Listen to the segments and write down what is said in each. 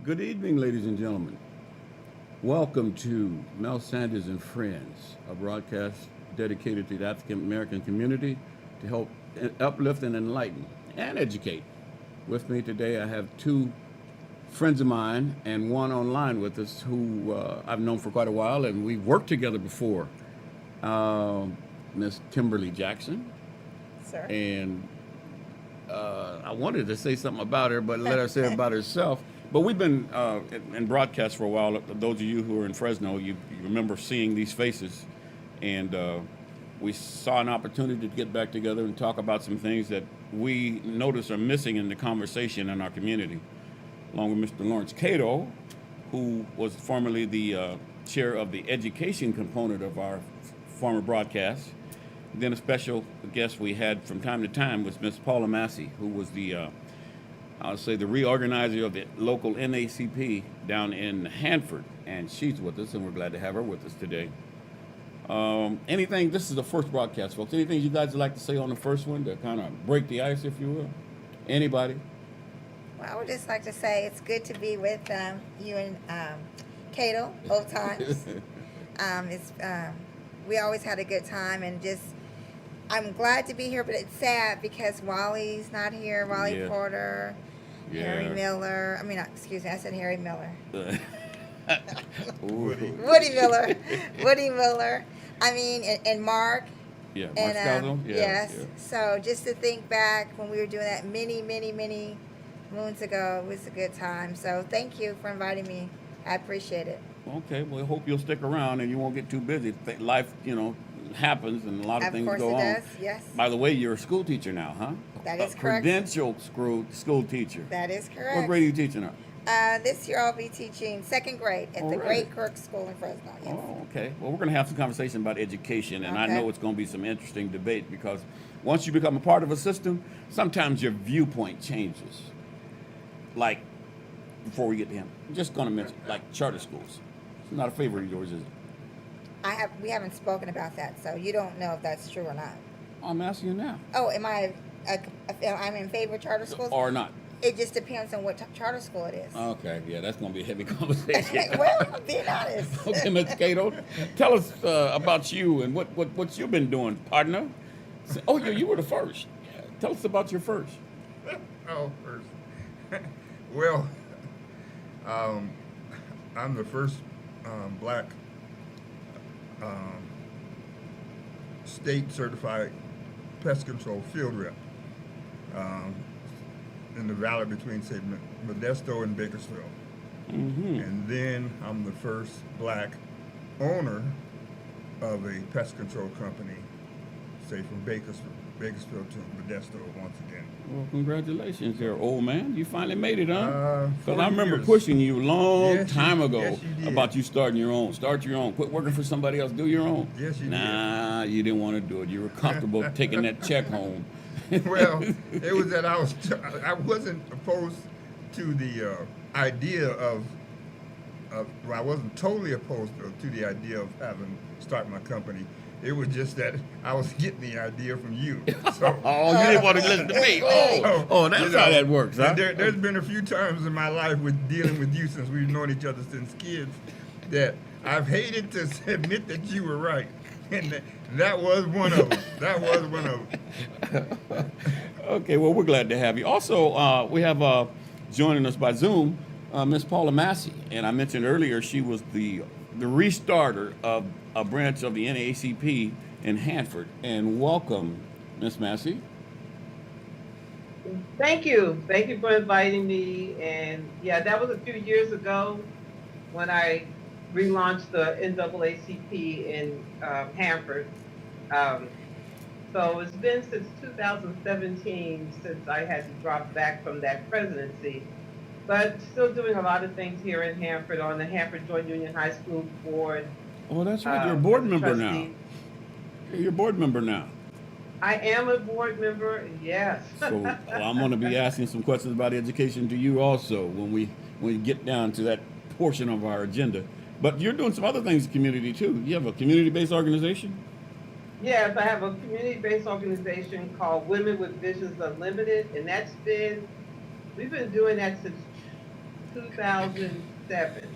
Good evening, ladies and gentlemen. Welcome to Mel Sanders and Friends, a broadcast dedicated to the African American community to help uplift and enlighten and educate. With me today, I have two friends of mine and one online with us who I've known for quite a while, and we've worked together before. Miss Kimberly Jackson, Sir. and I wanted to say something about her, but let her say about herself. But we've been in broadcast for a while. Those of you who are in Fresno, you remember seeing these faces, and we saw an opportunity to get back together and talk about some things that we notice are missing in the conversation in our community. Along with Mr. Lawrence Cato, who was formerly the chair of the education component of our former broadcast. Then a special guest we had from time to time was Miss Paula Massey, who was the, I'll say, the reorganizer of the local NACP down in Hanford. And she's with us, and we're glad to have her with us today. This is the first broadcast, folks. Anything you guys would like to say on the first one to kind of break the ice, if you will? Anybody? Well, I would just like to say it's good to be with you and Cato both times. We always had a good time, and just I'm glad to be here, but it's sad because Wally's not here. Wally Porter, Harry Miller. Excuse me, I said Harry Miller. Woody Miller. Woody Miller. And Mark. Yeah, Mark Scalzo. Yes. Yeah. So just to think back when we were doing that many moons ago, it was a good time. So thank you for inviting me. I appreciate it. Okay, well, I hope you'll stick around and you won't get too busy. Life, happens and a lot of things go on. Of course it does, yes. By the way, you're a school teacher now, huh? That is correct. Credentialed school teacher. That is correct. What grade are you teaching now? This year I'll be teaching second grade at the Great Kirk School in Fresno. Yes. Oh, okay. Well, we're going to have some conversation about education, and I know it's going to be some interesting debate because once you become a part of a system, sometimes your viewpoint changes. Like, before we get to him, I'm just going to mention, like charter schools. It's not a favorite of yours, is it? We haven't spoken about that, so you don't know if that's true or not. I'm asking you now. Oh, I'm in favor of charter schools? Or not? It just depends on what charter school it is. Okay, yeah, that's going to be a heavy conversation. Well, I'm being honest. Okay, Mr. Cato, tell us about you and what you've been doing, partner. Oh, you were the first. Yeah. Tell us about your first. First. Well, I'm the first black state certified pest control field rep in the valley between, say, Modesto and Bakersfield. Mm-hmm. And then I'm the first black owner of a pest control company, say, from Bakersfield to Modesto once again. Well, congratulations there, old man. You finally made it, huh? 'Cause 40 I remember years. pushing you a long time ago yes, you did. about you starting your own. Start your own. Quit working for somebody else. Do your own. Yes, you did. Nah, you didn't want to do it. You were comfortable taking that check home. Well, it was that I wasn't opposed to the idea of I wasn't totally opposed to the idea of start my company. It was just that I was getting the idea from you. So, Oh, you didn't want to listen to me. That's how that works, huh? There's been a few times in my life with dealing with you since we've known each other since kids that I've hated to admit that you were right. And that was one of them. Okay, well, we're glad to have you. Also, we have joining us by Zoom, Miss Paula Massey. And I mentioned earlier she was the restarter of a branch of the NAACP in Hanford. And welcome, Miss Massey. Thank you. Thank you for inviting me. And yeah, that was a few years ago when I relaunched the NAACP in Hanford. So it's been since 2017 since I had to drop back from that presidency, but still doing a lot of things here in Hanford on the Hanford Joint Union High School board. Oh, that's right. You're a board member now. trustee. You're a board member now. I am a board member, yes. So I'm going to be asking some questions about education to you also when we get down to that portion of our agenda. But you're doing some other things in the community too. You have a community-based organization? Yes, I have a community-based organization called Women with Visions Unlimited, and we've been doing that since 2007.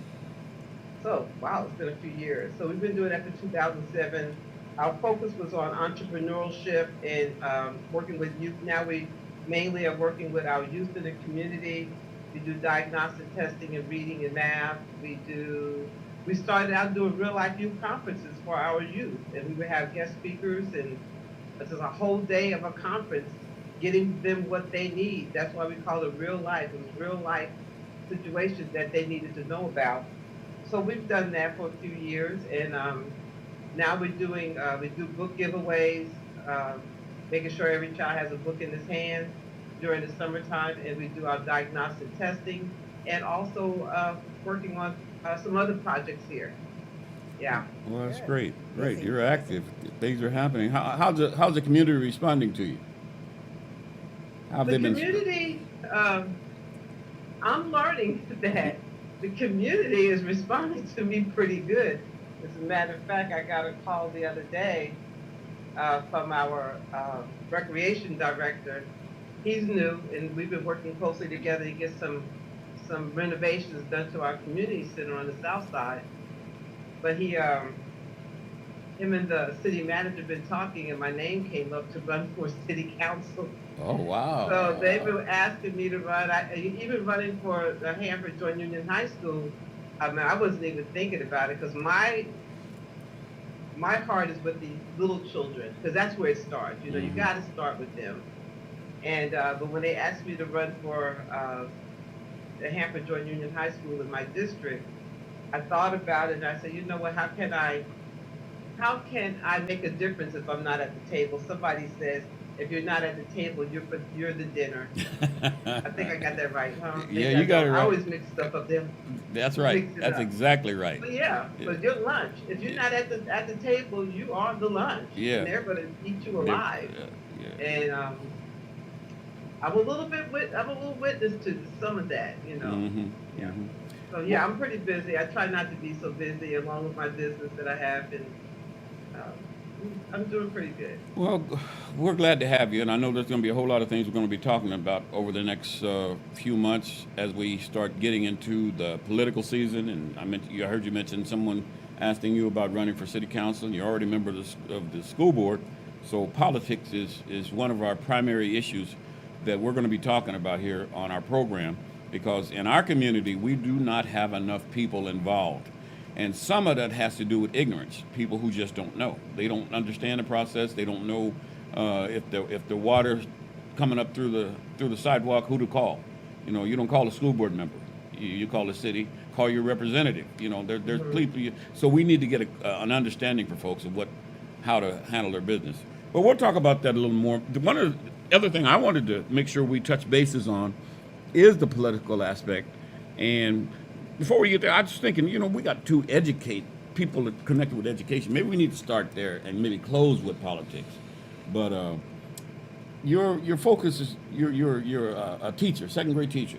So, wow, it's been a few years. So we've been doing that for 2007. Our focus was on entrepreneurship and working with youth. Now we mainly are working with our youth in the community. We do diagnostic testing and reading and math. We started out doing real life youth conferences for our youth, and we would have guest speakers, and this is a whole day of a conference, getting them what they need. That's why we call it real life. It was real life situations that they needed to know about. So we've done that for a few years, and now we do book giveaways, making sure every child has a book in his hand during the summertime, and we do our diagnostic testing, and also working on some other projects here. Yeah. Well, that's great. Great. You're active. Things are happening. How's the community responding to you? How have The they been? community, I'm learning that the community is responding to me pretty good. As a matter of fact, I got a call the other day from our recreation director. He's new, and we've been working closely together to get some renovations done to our community center on the south side. But him and the city manager been talking, and my name came up to run for city council. Oh, wow. So they've been asking me to run. Even running for the Hanford Joint Union High School. I mean, I wasn't even thinking about it because my heart is with these little children, because that's where it starts. You know, you got to start with them. And but when they asked me to run for the Hanford Joint Union High School in my district, I thought about it and I said, you know what? How can I make a difference if I'm not at the table? Somebody says, if you're not at the table, you're the dinner. I think I got that right, huh? Yeah, you got it right. I always mix stuff up there. That's right. That's exactly right. But yeah, but your lunch. If you're not at the table, you are the lunch. Yeah. And they're gonna eat you alive. Yeah. And I'm a little witness to some of that, you know. Yeah. So yeah, I'm pretty busy. I try not to be so busy, along with my business that I have, and I'm doing pretty good. Well, we're glad to have you, and I know there's going to be a whole lot of things we're going to be talking about over the next few months as we start getting into the political season. And I heard you mention someone asking you about running for city council, and you're already a member of the school board. So politics is one of our primary issues that we're going to be talking about here on our program, because in our community, we do not have enough people involved. And some of that has to do with ignorance, people who just don't know. They don't understand the process. They don't know if the water's coming up through the sidewalk, who to call. You know, you don't call a school board member. You call the city, call your representative. You know, there's people. So we need to get an understanding for folks of how to handle their business. But we'll talk about that a little more. One of the other thing I wanted to make sure we touch bases on is the political aspect. And before we get there, I was thinking, you know, we got to educate people connected with education. Maybe we need to start there and maybe close with politics. But your focus is you're a teacher, second grade teacher.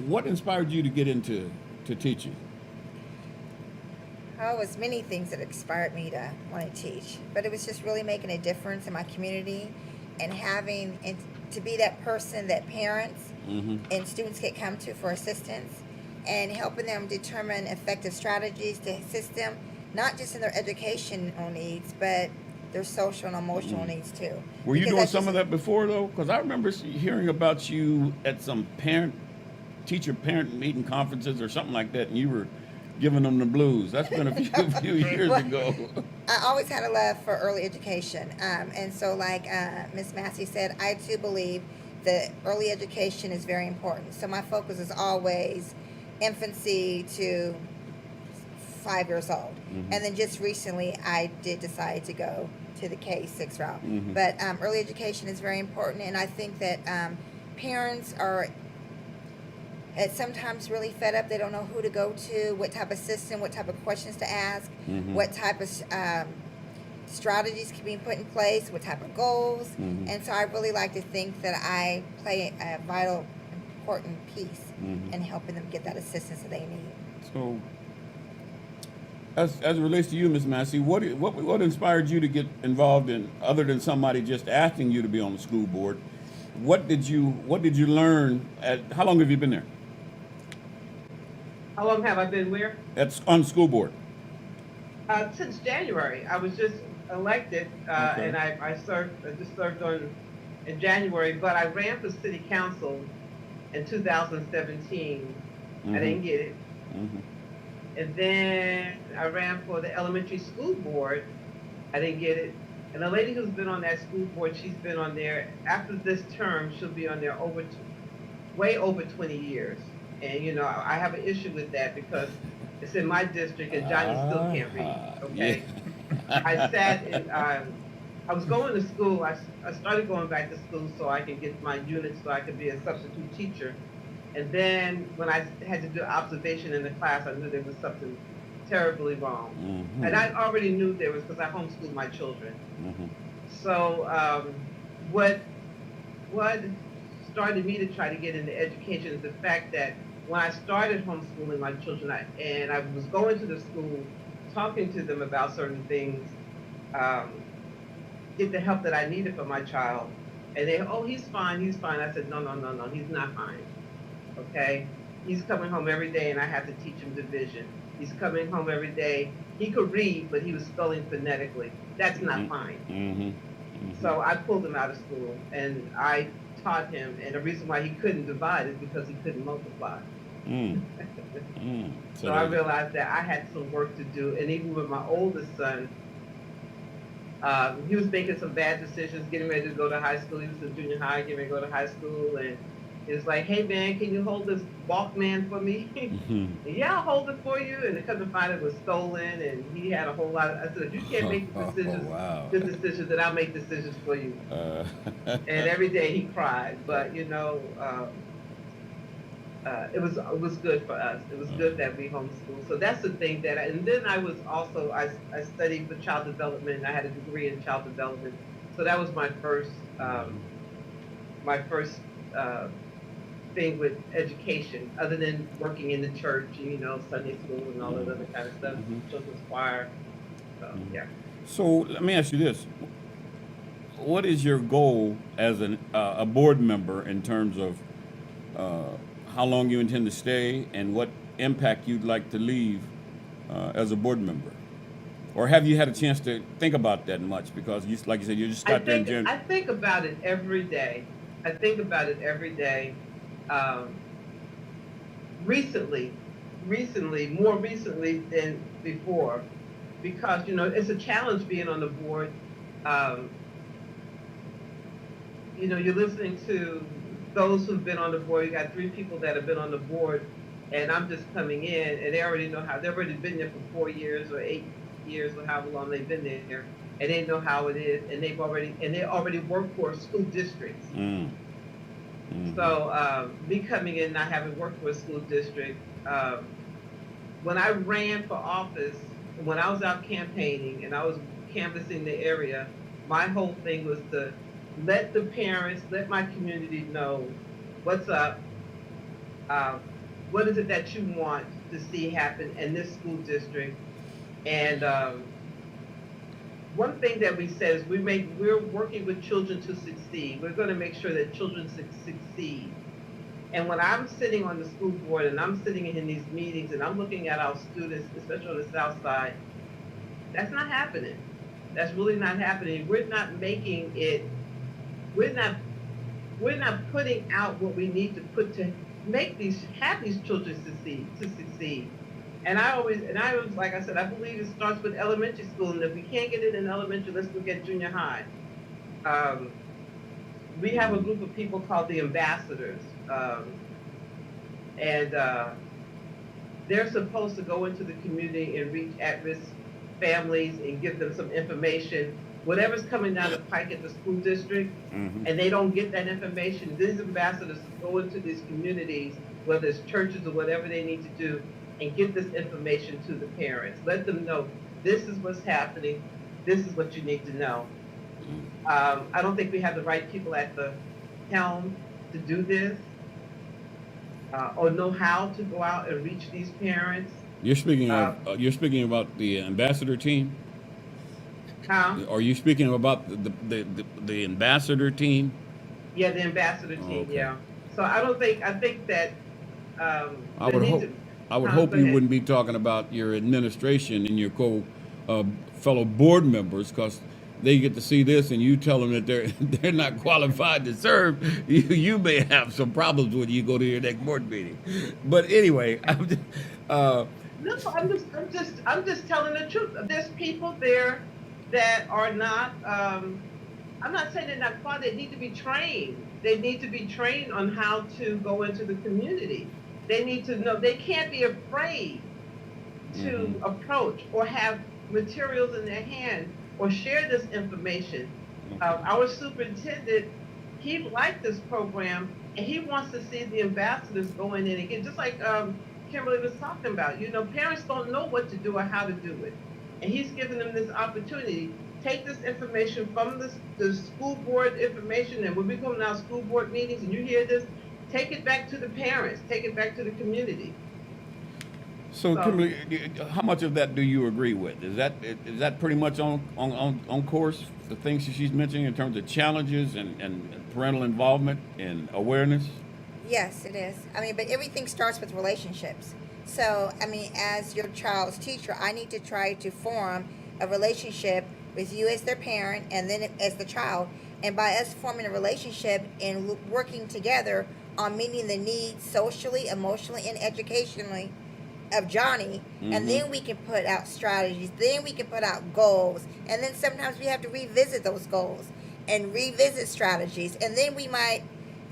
What inspired you to get into teaching? Oh, it was many things that inspired me to want to teach, but it was just really making a difference in my community and to be that person that parents and students can come to for assistance, and helping them determine effective strategies to assist them, not just in their educational needs, but their social and emotional needs too. Were you doing some of that before, though? Because I remember hearing about you at some teacher-parent meeting conferences or something like that, and you were giving them the blues. That's been a few years ago. I always had a love for early education. And so like Ms. Massey said, I too believe that early education is very important. So my focus is always infancy to 5 years old. And then just recently I did decide to go to the K-6 route. But early education is very important, and I think that parents are sometimes really fed up. They don't know who to go to, what type of system, what type of questions to ask, what type of strategies can be put in place, what type of goals. And so I really like to think that I play a vital, important piece in helping them get that assistance that they need. So, as it relates to you, Ms. Massey, what inspired you to get involved in, other than somebody just asking you to be on the school board? What did you learn? How long have you been there? How long have I been where? That's on the school board. Since January. I was just elected, Okay. and I served. I just served on in January, but I ran for city council in 2017. I Mhm. didn't get it, Mhm. and then I ran for the elementary school board. I didn't get it. And the lady who's been on that school board, she's been on there after this term. She'll be on there way over 20 years. And you know, I have an issue with that because it's in my district, and Johnny still can't read. Yeah. Okay. I sat in, I was going to school. I started going back to school so I could get my units so I could be a substitute teacher. And then when I had to do observation in the class, I knew there was something terribly wrong. Mhm. And I already knew there was because I homeschooled my children. Mhm. So what what started me to try to get into education is the fact that when I started homeschooling my children, I was going to the school, talking to them about certain things, um, get the help that I needed for my child, and they, oh, he's fine, he's fine. I said, no, no, no, no, he's not fine. Okay, he's coming home every day, and I have to teach him division. He's coming home every day. He could read, but he was spelling phonetically. That's not fine. Mhm. So I pulled him out of school, and I taught him. And the reason why he couldn't divide is because he couldn't multiply. Mm. Mm. So I realized that I had some work to do. And even with my oldest son, he was making some bad decisions, getting ready to go to high school. He was in junior high, getting ready to go to high school, and he was like, "Hey man, can you hold this Walkman for me?" Mhm. Yeah, I'll hold it for you. And to come to find it was stolen, and he had a whole lot of. I said, "You can't make the decisions, Wow. good decisions, that I'll make decisions for you." Uh, And every day he cried, but you know, it was good for us. It was good that we homeschooled. So that's the thing that. And then I was also I studied for child development. I had a degree in child development, so that was my first uh, thing with education, other than working in the church, you know, Sunday school and all that other kind of stuff, children's choir. So yeah. so let me ask you this: what is your goal as a board member in terms of how long you intend to stay and what impact you'd like to leave as a board member? Or have you had a chance to think about that much? Because you, like you said, you just got there in January. I think about it every day. I think about it every day. Um, recently, more recently than before, because you know it's a challenge being on the board. Um, you know, you're listening to those who've been on the board. You got 3 people that have been on the board, and I'm just coming in, and they already know how. They've already been there for 4 years or 8 years or however long they've been there, and they know how it is, and they already work for school districts. Mm. Mhm. So me coming in, not having worked for a school district, when I ran for office, when I was out campaigning and I was canvassing the area, my whole thing was to let the parents, let my community know what's up, what is it that you want to see happen in this school district. And one thing that we said is we're working with children to succeed. We're going to make sure that children succeed. And when I'm sitting on the school board and I'm sitting in these meetings and I'm looking at our students, especially on the South Side, that's not happening. That's really not happening. We're not making it. We're not putting out what we need to put to have these children succeed. And I was, like I said, I believe it starts with elementary school, and if we can't get it in elementary, let's look at junior high. We have a group of people called the ambassadors, and they're supposed to go into the community and reach at-risk families and give them some information, whatever's coming down the pike at the school district, and they don't get that information. These ambassadors go into these communities, whether it's churches or whatever they need to do, and get this information to the parents. Let them know this is what's happening. This is what you need to know. I don't think we have the right people at the helm to do this, or know how to go out and reach these parents. You're speaking about the ambassador team. Huh? Are you speaking about the ambassador team? Yeah, the ambassador team. Okay. Yeah. So I think that I would hope. I would Go hope you ahead. wouldn't be talking about your administration and your fellow board members, because they get to see this and you tell them that they're not qualified to serve. You may have some problems when you go to your next board meeting. But anyway, No, I'm just telling the truth. There's people there that are not. I'm not saying they're not qualified. They need to be trained. They need to be trained on how to go into the community. They need to know. They can't be afraid to approach or have materials in their hand or share this information. Our superintendent, he liked this program and he wants to see the ambassadors going in again, just like Kimberly was talking about. You know, parents don't know what to do or how to do it. And he's giving them this opportunity. Take this information from the school board information, and when we come to our school board meetings and you hear this, take it back to the parents, take it back to the community. so Kimberly, how much of that do you agree with? Is that pretty much on course? The things that she's mentioning in terms of challenges and parental involvement and awareness. Yes, it is. I mean, but everything starts with relationships. So, I mean, as your child's teacher, I need to try to form a relationship with you as their parent and then as the child. And by us forming a relationship and working together on meeting the needs socially, emotionally, and educationally of Johnny, and then we can put out strategies, then we can put out goals, and then sometimes we have to revisit those goals and revisit strategies, and then we might,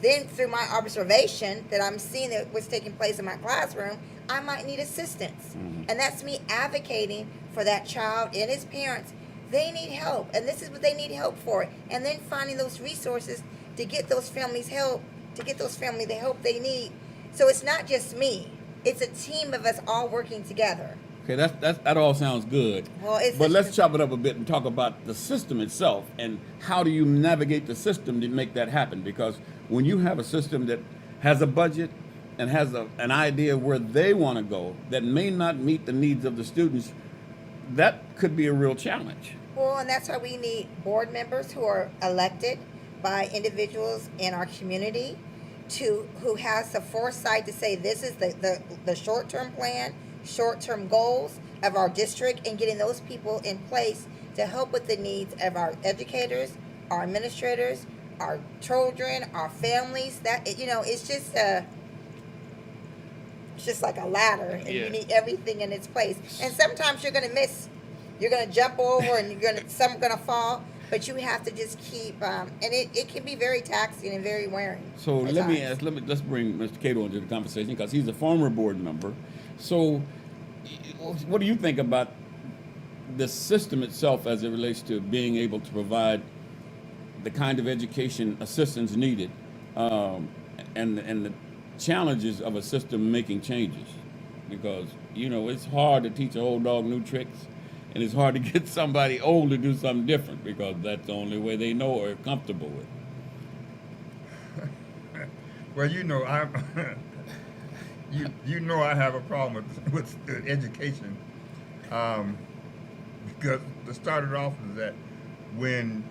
then through my observation that I'm seeing that what's taking place in my classroom, I might need assistance. And that's me advocating for that child and his parents. They need help, and this is what they need help for, and then finding those resources to get those families help, to get those families the help they need. So it's not just me. It's a team of us all working together. Okay, that all sounds good. Well, But let's chop it up a bit and talk about the system itself and how do you navigate the system to make that happen? Because when you have a system that has a budget and has an idea where they want to go that may not meet the needs of the students, that could be a real challenge. Well, and that's why we need board members who are elected by individuals in our community who has the foresight to say this is the short-term plan, short-term goals of our district, and getting those people in place to help with the needs of our educators, our administrators, our children, our families. That, it's just like a ladder, and you need everything in its place. And sometimes you're gonna miss, you're gonna jump over, and some gonna fall. But you have to just keep, and it can be very taxing and very wearing. So let's bring Mr. Cato into the conversation because he's a former board member. So what do you think about the system itself as it relates to being able to provide the kind of education assistance needed, and the challenges of a system making changes? Because, it's hard to teach a old dog new tricks. And it's hard to get somebody old to do something different because that's the only way they know or are comfortable with. Well, I'm I have a problem with education, because to start it off is that when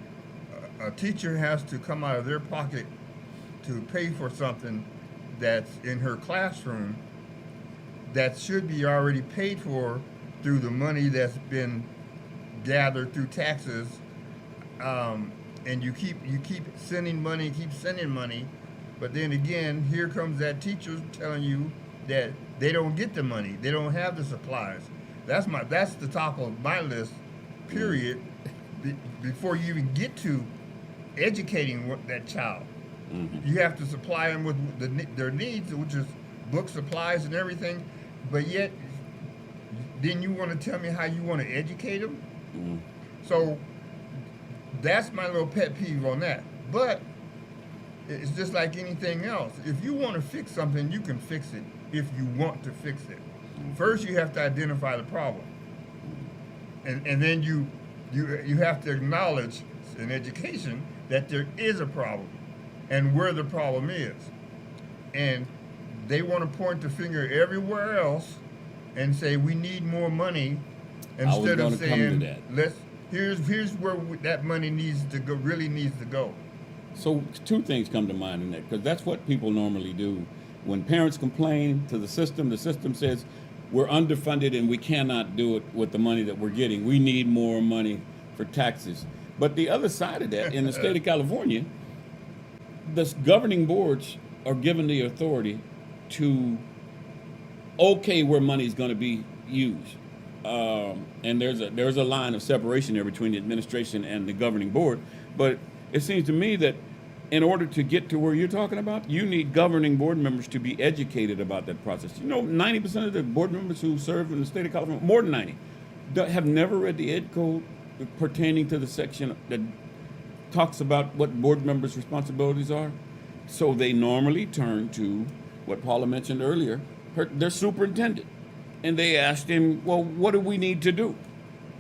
a teacher has to come out of their pocket to pay for something that's in her classroom that should be already paid for through the money that's been gathered through taxes, and you keep sending money, but then again, here comes that teacher telling you that they don't get the money, they don't have the supplies. That's the top of my list, period, before you even get to educating that child. You have to supply them with their needs, which is book supplies and everything, but yet then you want to tell me how you want to educate them? So that's my little pet peeve on that. But it's just like anything else. If you want to fix something, you can fix it if you want to fix it. First, you have to identify the problem. And then you have to acknowledge in education that there is a problem and where the problem is. And they want to point the finger everywhere else and say we need more money instead of saying here's where that money needs to go. So two things come to mind in that, because that's what people normally do When parents complain to the system says we're underfunded and we cannot do it with the money that we're getting. We need more money for taxes. But the other side of that, in the state of California, the governing boards are given the authority to okay where money is going to be used. And there's a line of separation there between the administration and the governing board. But it seems to me that in order to get to where you're talking about, you need governing board members to be educated about that process. 90% of the board members who serve in the state of California, more than 90, have never read the Ed Code pertaining to the section that talks about what board members' responsibilities are. So they normally turn to what Paula mentioned earlier, their superintendent. And they asked him, well, what do we need to do?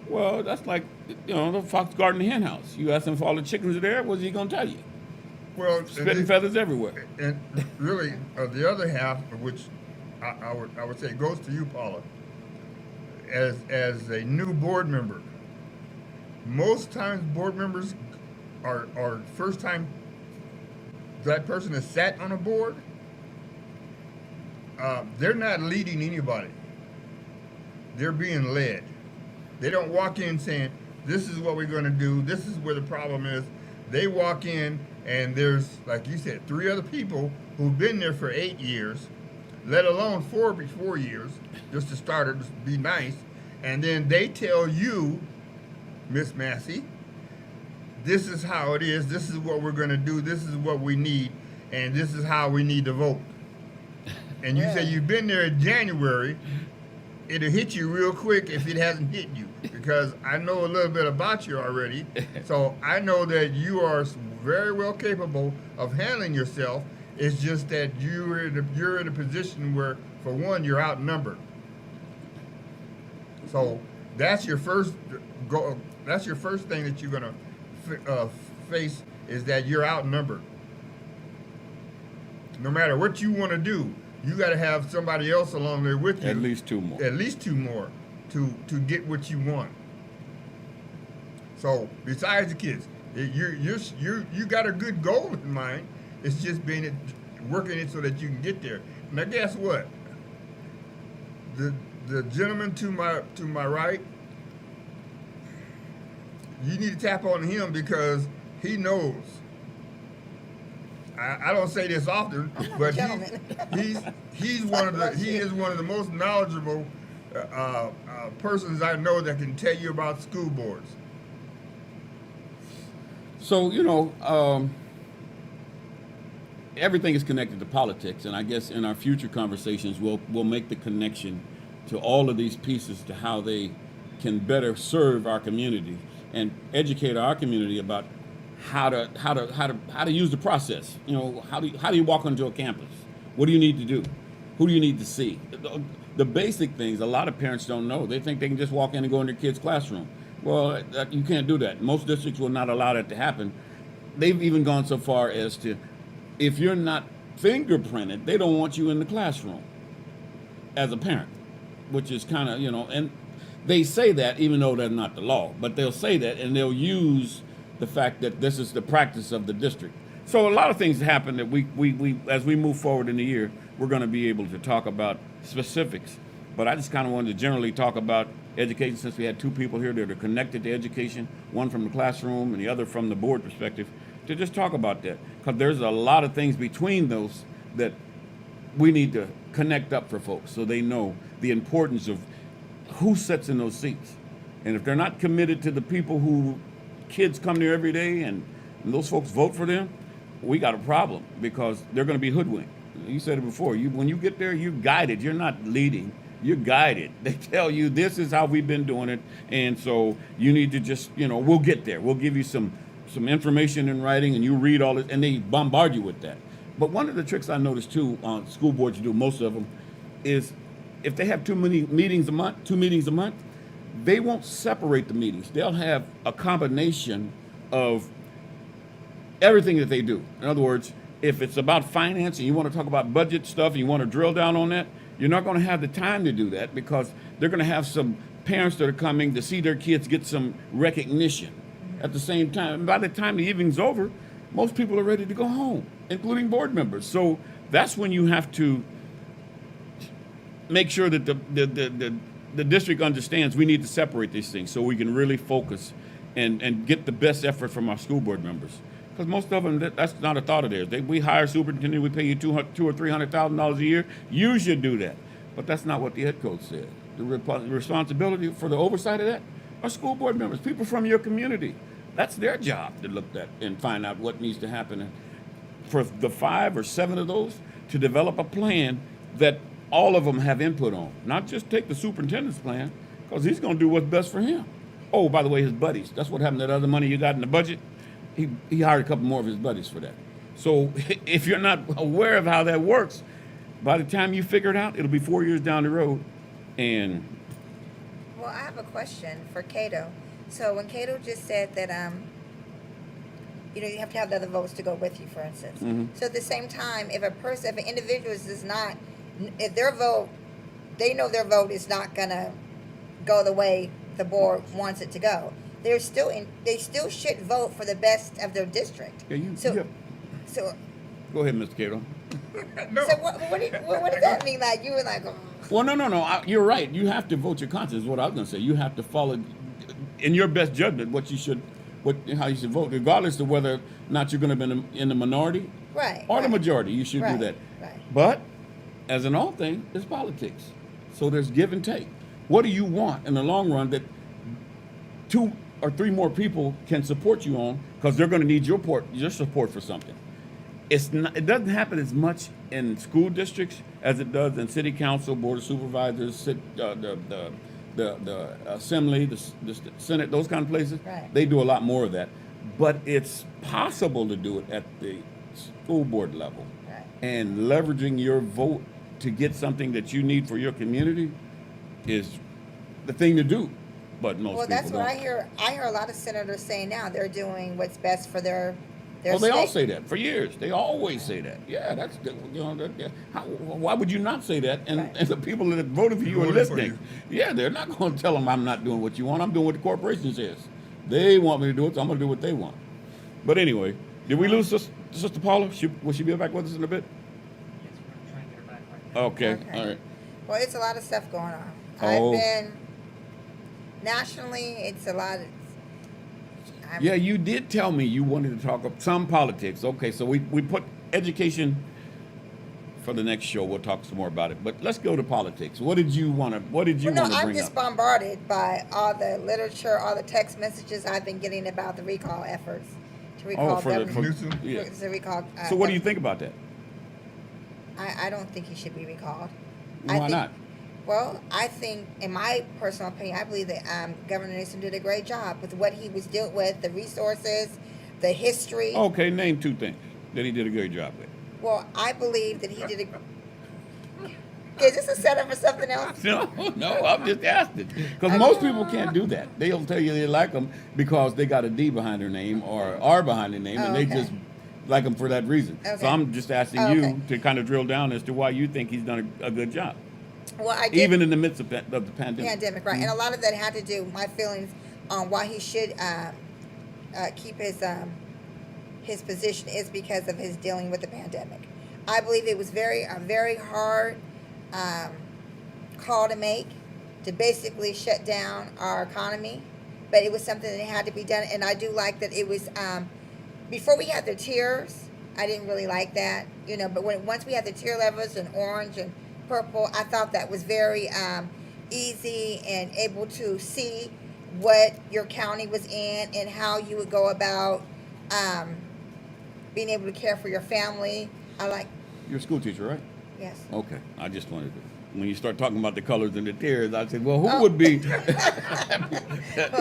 Well, that's like, the fox guarding the hen house. You ask him if all the chickens are there, what's he going to tell you? Well, Spitting feathers everywhere. And really, the other half, of which I would say goes to you, Paula, as a new board member. Most times, board members are first time that person has sat on a board. They're not leading anybody. They're being led. They don't walk in saying, "This is what we're going to do. This is where the problem is." They walk in, and there's, like you said, 3 other people who've been there for 8 years, let alone 4 years, just to start it, just be nice. And then they tell you, Miss Massey, this is how it is, this is what we're going to do, this is what we need, and this is how we need to vote. And you say you've been there in January, it'll hit you real quick if it hasn't hit you, because I know a little bit about you already. So I know that you are very well capable of handling yourself. It's just that you're in a position where, for one, you're outnumbered. So that's your first go. That's your first thing that you're gonna face, is that you're outnumbered. No matter what you want to do, you got to have somebody else along there with you. At least 2 more. At least 2 more to get what you want. So besides the kids, you got a good goal in mind. It's just working it so that you can get there. Now guess what? The gentleman to my right, you need to tap on him, because he knows. I don't say this often, but he is one of the most knowledgeable persons I know that can tell you about school boards. So, everything is connected to politics, and I guess in our future conversations, we'll make the connection to all of these pieces to how they can better serve our community and educate our community about how to use the process. How do you walk onto a campus? What do you need to do? Who do you need to see? The basic things a lot of parents don't know. They think they can just walk in and go in their kid's classroom. Well, you can't do that. Most districts will not allow that to happen. They've even gone so far as to, if you're not fingerprinted, they don't want you in the classroom as a parent, which is kind of, and they say that even though that's not the law, but they'll say that, and they'll use the fact that this is the practice of the district. So a lot of things happen that we as we move forward in the year, we're going to be able to talk about specifics. But I just kind of wanted to generally talk about education, since we had 2 people here that are connected to education, one from the classroom and the other from the board perspective, to just talk about that. Because there's a lot of things between those that we need to connect up for folks so they know the importance of who sits in those seats. And if they're not committed to the people who kids come there every day and those folks vote for them, we got a problem, because they're going to be hoodwinked. You said it before. When you get there, you're guided. You're not leading. You're guided. They tell you this is how we've been doing it, and so you need to just, we'll get there. We'll give you some information in writing, and you read all it, and they bombard you with that. But one of the tricks I noticed too on school boards do, most of them, is if they have 2 meetings a month, they won't separate the meetings. They'll have a combination of everything that they do. In other words, if it's about finance and you want to talk about budget stuff and you want to drill down on that, you're not going to have the time to do that, because they're going to have some parents that are coming to see their kids get some recognition at the same time. And by the time the evening's over, most people are ready to go home, including board members. So That's when you have to make sure that the district understands we need to separate these things so we can really focus and get the best effort from our school board members. Because most of them, that's not a thought of theirs. We hire a superintendent, we pay you $200,000 or $300,000 a year. You should do that. But that's not what the head coach said. The responsibility for the oversight of that are school board members, people from your community. That's their job to look at and find out what needs to happen. And for the 5 or 7 of those, to develop a plan that all of them have input on. Not just take the superintendent's plan, because he's going to do what's best for him. Oh, by the way, his buddies. That's what happened to that other money you got in the budget. He hired a couple more of his buddies for that. So if you're not aware of how that works, by the time you figure it out, it'll be 4 years down the road. And Well, I have a question for Cato. So when Cato just said that, you have to have the other votes to go with you, for instance. So at the same time, if an individual does not, if their vote, they know their vote is not gonna go the way the board wants it to go, they still should vote for the best of their district. yeah, So go ahead, Mr. Cato. No. So what does that mean? Like you were like, oh. Well, no. You're right. You have to vote your conscience. Is what I was going to say. You have to follow, in your best judgment, how you should vote, regardless of whether or not you're going to be in the minority Right. or the right. majority. You should do Right, that. right. But as in all things, it's politics. So there's give and take. What do you want in the long run that 2 or 3 more people can support you on, because they're going to need your support for something? It doesn't happen as much in school districts as it does in city council, board of supervisors, the assembly, the senate, those kind of places. Right. They do a lot more of that, but it's possible to do it at the school board level. Right. And leveraging your vote to get something that you need for your community is the thing to do. But most Well, people that's what don't. I hear. I hear a lot of senators saying now they're doing what's best for their Well, they all state. say that for years. They always say that. Yeah, that's why would you not say that? And, Right. and the people that voted for you are Voted for listening. you. Yeah, they're not going to tell them I'm not doing what you want. I'm doing what the corporation says. They want me to do it, so I'm going to do what they want. But anyway, did we lose Sister Paula? Will she be back with us in a bit? Yes, we're trying to get her back right now. Okay. Okay. All right. Well, it's a lot of stuff going on. Oh. I've been nationally. It's a lot. Yeah, you did tell me you wanted to talk about some politics. Okay, so we put education for the next show. We'll talk some more about it. But let's go to politics. What did you want to Well, no, bring I'm just up? bombarded by all the literature, all the text messages I've been getting about the recall efforts to recall Oh, for the Governor- Newsom? yeah. to recall. So what do you think about that? I don't think he should be recalled. Why not? Well, I think, in my personal opinion, I believe that Governor Newsom did a great job with what he was dealing with, the resources, the history. Okay, name 2 things that he did a great job with. Well, I believe that he did a. Is this a setup for something else? No, I'm just asking. Because most people can't do that. They'll tell you they like them because they got a D behind their name or R behind their name, Oh, and they okay. just like them for that reason. Okay. So I'm just asking Oh, you okay. to kind of drill down as to why you think he's done a good job, Well, I did. even in the midst of the pandemic. Pandemic, right? And a lot of that had to do my feelings on why he should keep his position is because of his dealing with the pandemic. I believe it was a very hard call to make to basically shut down our economy, but it was something that had to be done. And I do like that it was before we had the tiers. I didn't really like that, But once we had the tier levels and orange and purple, I thought that was very easy and able to see what your county was in and how you would go about being able to care for your family. You're a school teacher, right? Yes. Okay. I just wanted to. When you start talking about the colors and the tiers, I said, well, who Oh. would be? Well,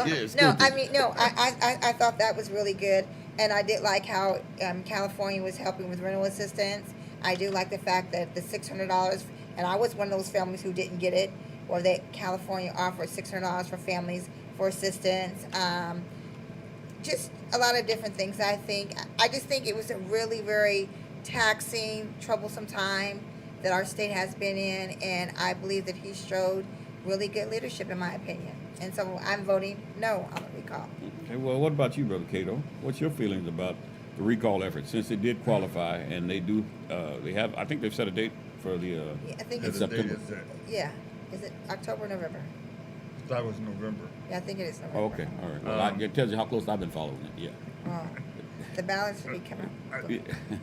Yeah, school no, I teacher. mean, no, I thought that was really good. And I did like how California was helping with rental assistance. I do like the fact that the $600, and I was one of those families who didn't get it, or that California offered $600 for families for assistance. Just a lot of different things. I just think it was a really very taxing, troublesome time that our state has been in, and I believe that he showed really good leadership, in my opinion. And so I'm voting no on the recall. Okay, well, what about you, Brother Cato? What's your feelings about the recall effort, since it did qualify, and they do, they have, I think they've set a date for the, Yeah, I think Yeah, it's, the date September. is set. yeah, is it October or November? That was November. Yeah, I think it is November. Oh, okay, all right. Well, it tells you how close I've been following it, yeah. Oh, the ballots should be coming.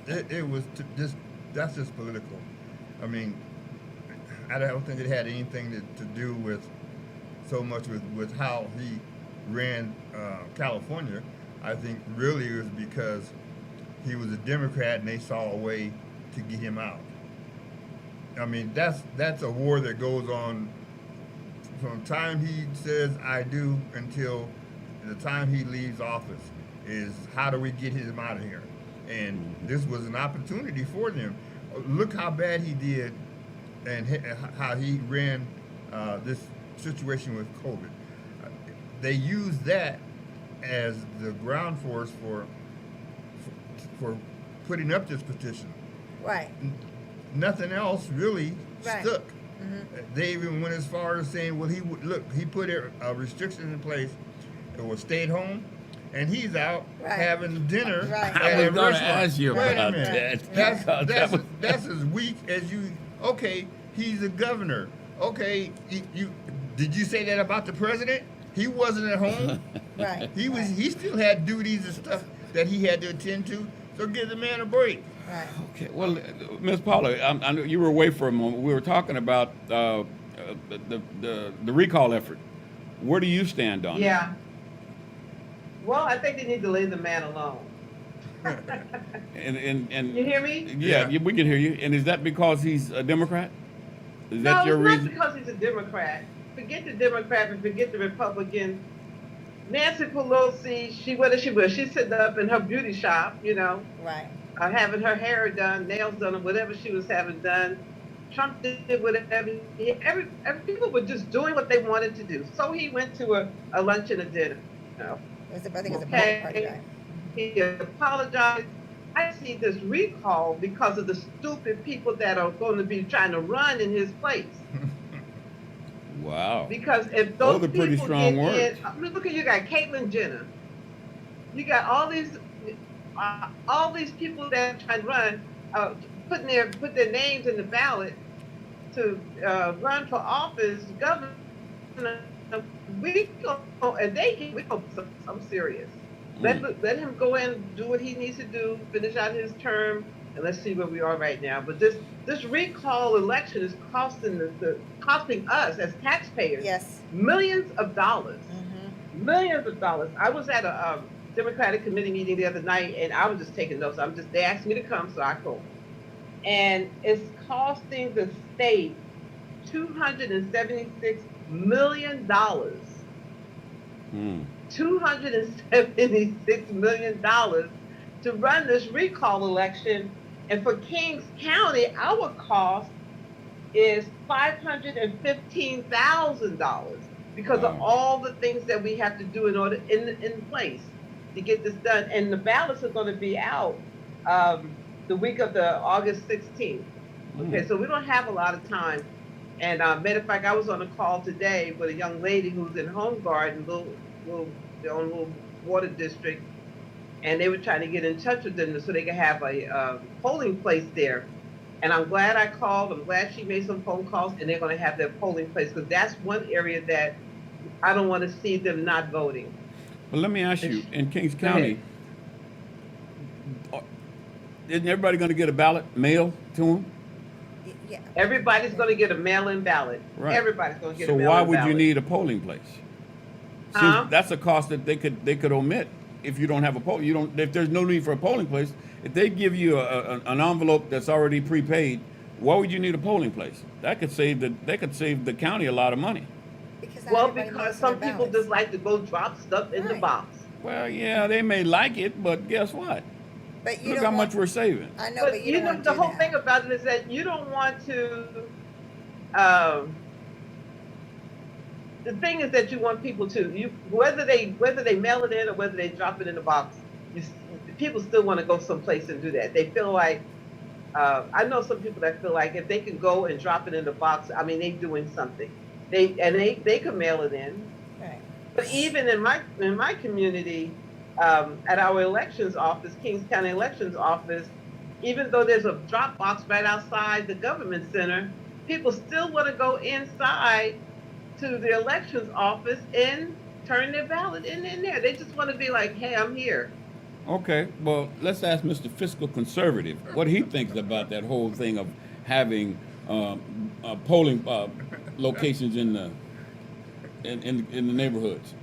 It was just, that's just political. I mean, I don't think it had anything to do with so much with how he ran California. I think really it was because he was a Democrat and they saw a way to get him out. I mean, that's a war that goes on from the time he says I do until the time he leaves office, is how do we get him out of here? And this was an opportunity for them. Look how bad he did and how he ran this situation with COVID. They used that as the ground force for putting up this petition. Right, Nothing else really Right. stuck. They even went as far as saying, well, he put a restriction in place. It was stay at home, and he's out Right. having dinner Right. at I was a gonna restaurant. ask you Wait a about minute. that. That's as weak as you. Okay, he's a governor. Okay, did you say that about the president? He wasn't at home. right. He was. right, He still had duties and stuff that he had to attend to. So give the man a break. Right. Okay, well, Ms. Paula, I know you were away for a moment. We were talking about the recall effort. Where do you stand on it? Yeah. Well, I think they need to leave the man alone. And You hear me? yeah, Yeah. we can hear you. And is that because he's a Democrat? Is No, that your it's reason? not because he's a Democrat. Forget the Democrat and forget the Republican. Nancy Pelosi, she's sitting up in her beauty shop, Right. having her hair done, nails done, or whatever she was having done. Trump did whatever. Every people were just doing what they wanted to do. So he went to a lunch and a dinner. I think it's a Okay. party, right? He apologized. I see this recall because of the stupid people that are going to be trying to run in his place. Wow. Because if those Those are pretty people strong get words. in, look at you got Caitlyn Jenner, you got all these people that try to run, put their names in the ballot to run for office, governor. We go and we go. I'm serious. Let him go in, do what he needs to do, finish out his term, and let's see where we are right now. But this recall election is costing us as taxpayers Yes. millions of dollars. Mm-hmm. Millions of dollars. I was at a Democratic committee meeting the other night, and I was just taking notes. They asked me to come, so I go. And it's costing the state $276 million. $276 million to run this recall election. And for Kings County, our cost is $515,000 because of all the things that we have to do in place to get this done. And the ballots are going to be out the week of the August 16th. Okay, so we don't have a lot of time. And matter of fact, I was on a call today with a young lady who's in Home Guard in their own little water district, and they were trying to get in touch with them so they could have a polling place there. And I'm glad I called. I'm glad she made some phone calls, and they're going to have their polling place because that's one area that I don't want to see them not voting. Well, let me ask you, in Kings County, isn't everybody going to get a ballot mailed to them? Yeah. Everybody's going to get a mail-in ballot. Right. Everybody's going to get So a mail-in why ballot. would you need a polling place? Huh? That's a cost that they could omit if you don't have a poll. If there's no need for a polling place, if they give you an envelope that's already prepaid, why would you need a polling place? They could save the county a lot of money. Because not Well, everybody because knows some their people ballots. just like to go drop stuff in the Right. box. Well, yeah, they may like it, but guess what? But you Look don't how want, much we're saving. I know, But but you don't know, want to the do whole that. thing about it is that you don't want to. The thing is that you want people to whether they mail it in or whether they drop it in the box. People still want to go someplace and do that. They feel like I know some people that feel like if they can go and drop it in the box, I mean, they're doing something. They can mail it in. Right. But even in my community, at our elections office, Kings County Elections Office, even though there's a drop box right outside the government center, people still want to go inside to the elections office and turn their ballot in there. They just want to be like, hey, I'm here. Okay, well, let's ask Mr. Fiscal Conservative what he thinks about that whole thing of having polling locations in the neighborhoods.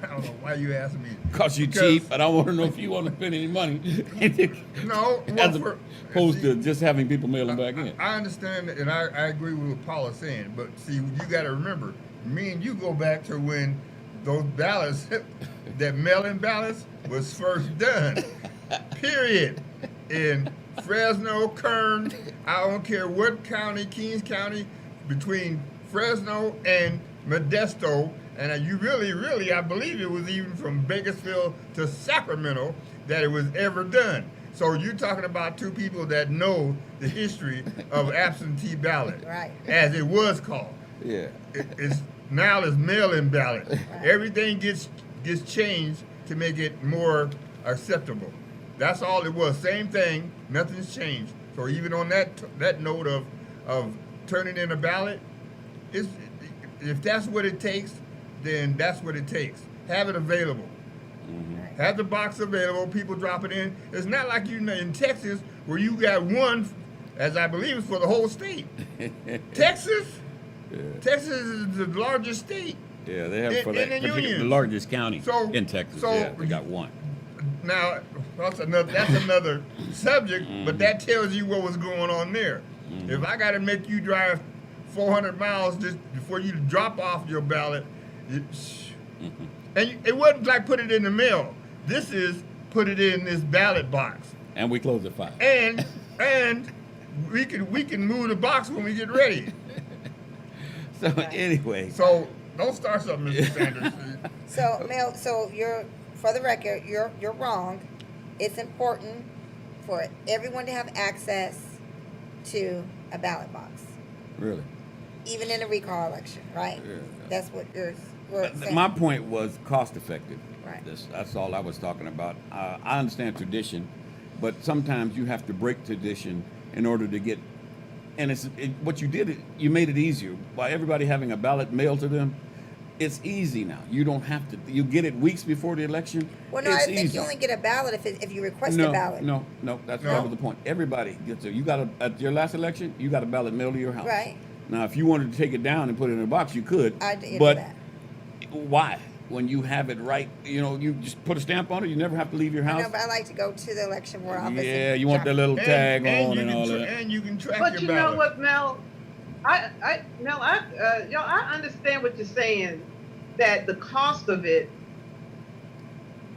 I don't know why you asked me. Cause you're cheap, and I want to know if you want to spend any money. No, as well, opposed to just having people mail them back in. I understand, and I agree with what Paul is saying, but see, you got to remember, me and you go back to when those ballots, that mail-in ballots, was first done. Period. In Fresno, Kern, I don't care what county, Kings County, between Fresno and Modesto, and you really, I believe it was even from Bakersfield to Sacramento that it was ever done. So you're talking about two people that know the history of absentee ballot, Right. as it was called. Yeah. It's now it's mail-in ballot. Right. Everything gets changed to make it more acceptable. That's all it was. Same thing. Nothing's changed. So even on that note of turning in a ballot, if that's what it takes, then that's what it takes. Have it available. Mm-hmm. Have the box available. People drop it in. It's not like you in Texas where you got one, as I believe it's for the whole state. Texas. Yeah. Texas is the largest state. Yeah, they have In- for that in the particular, the union. largest county So- in Texas. so- Yeah, they got one. Now, that's another subject, but that tells you what was going on there. If I got to make you drive 400 miles just before you drop off your ballot, and it wasn't like put it in the mail. This is put it in this ballot box, And we close at 5. and we can move the box when we get ready. So anyway, So don't start something, Mr. Sanders. So Mel, so you're, for the record, you're wrong. It's important for everyone to have access to a ballot box, really. even in a recall election, right? Yeah. That's what we're saying. My point was cost effective. Right. That's all I was talking about. I understand tradition, but sometimes you have to break tradition in order to get. And what you did, you made it easier by everybody having a ballot mailed to them. It's easy now. You don't have to. You get it weeks before the election. Well, no, it's I think easy. you only get a ballot if you request a ballot. No, that was the point. Everybody gets it. You got at your last election, you got a ballot mailed to your house. Right. Now, if you wanted to take it down and put it in a box, you could. I did but that. why? When you have it right, you just put a stamp on it. You never have to leave your I house. know, but I like to go to the election board office. Yeah, and you want drop- that little tag on you and can all that. and you can track But your you ballot. know what, Mel? I understand what you're saying, that the cost of it,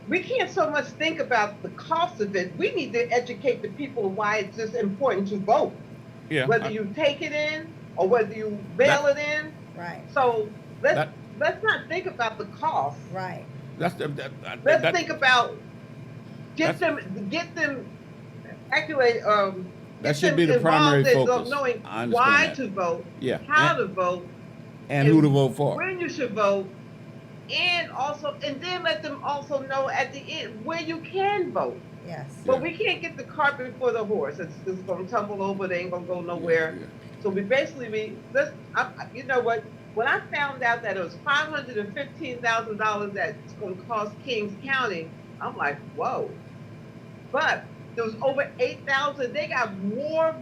we can't so much think about the cost of it. We need to educate the people why it's just important to vote. Yeah. Whether you take it in or whether you mail it in. Right, So That- let's not think about the cost. right. Let's Think about get them accurate. That get should them be the primary involved in focus. knowing I understand why that. to vote, Yeah. how to vote, and who to vote for. when you should vote, and then let them also know at the end where you can vote. Yes. But we can't get the cart before the horse. It's gonna tumble over. They ain't gonna go nowhere. Yeah. So you know what? When I found out that it was $515,000 that's going to cost Kings County, I'm like, whoa. But there was over 8,000. They got more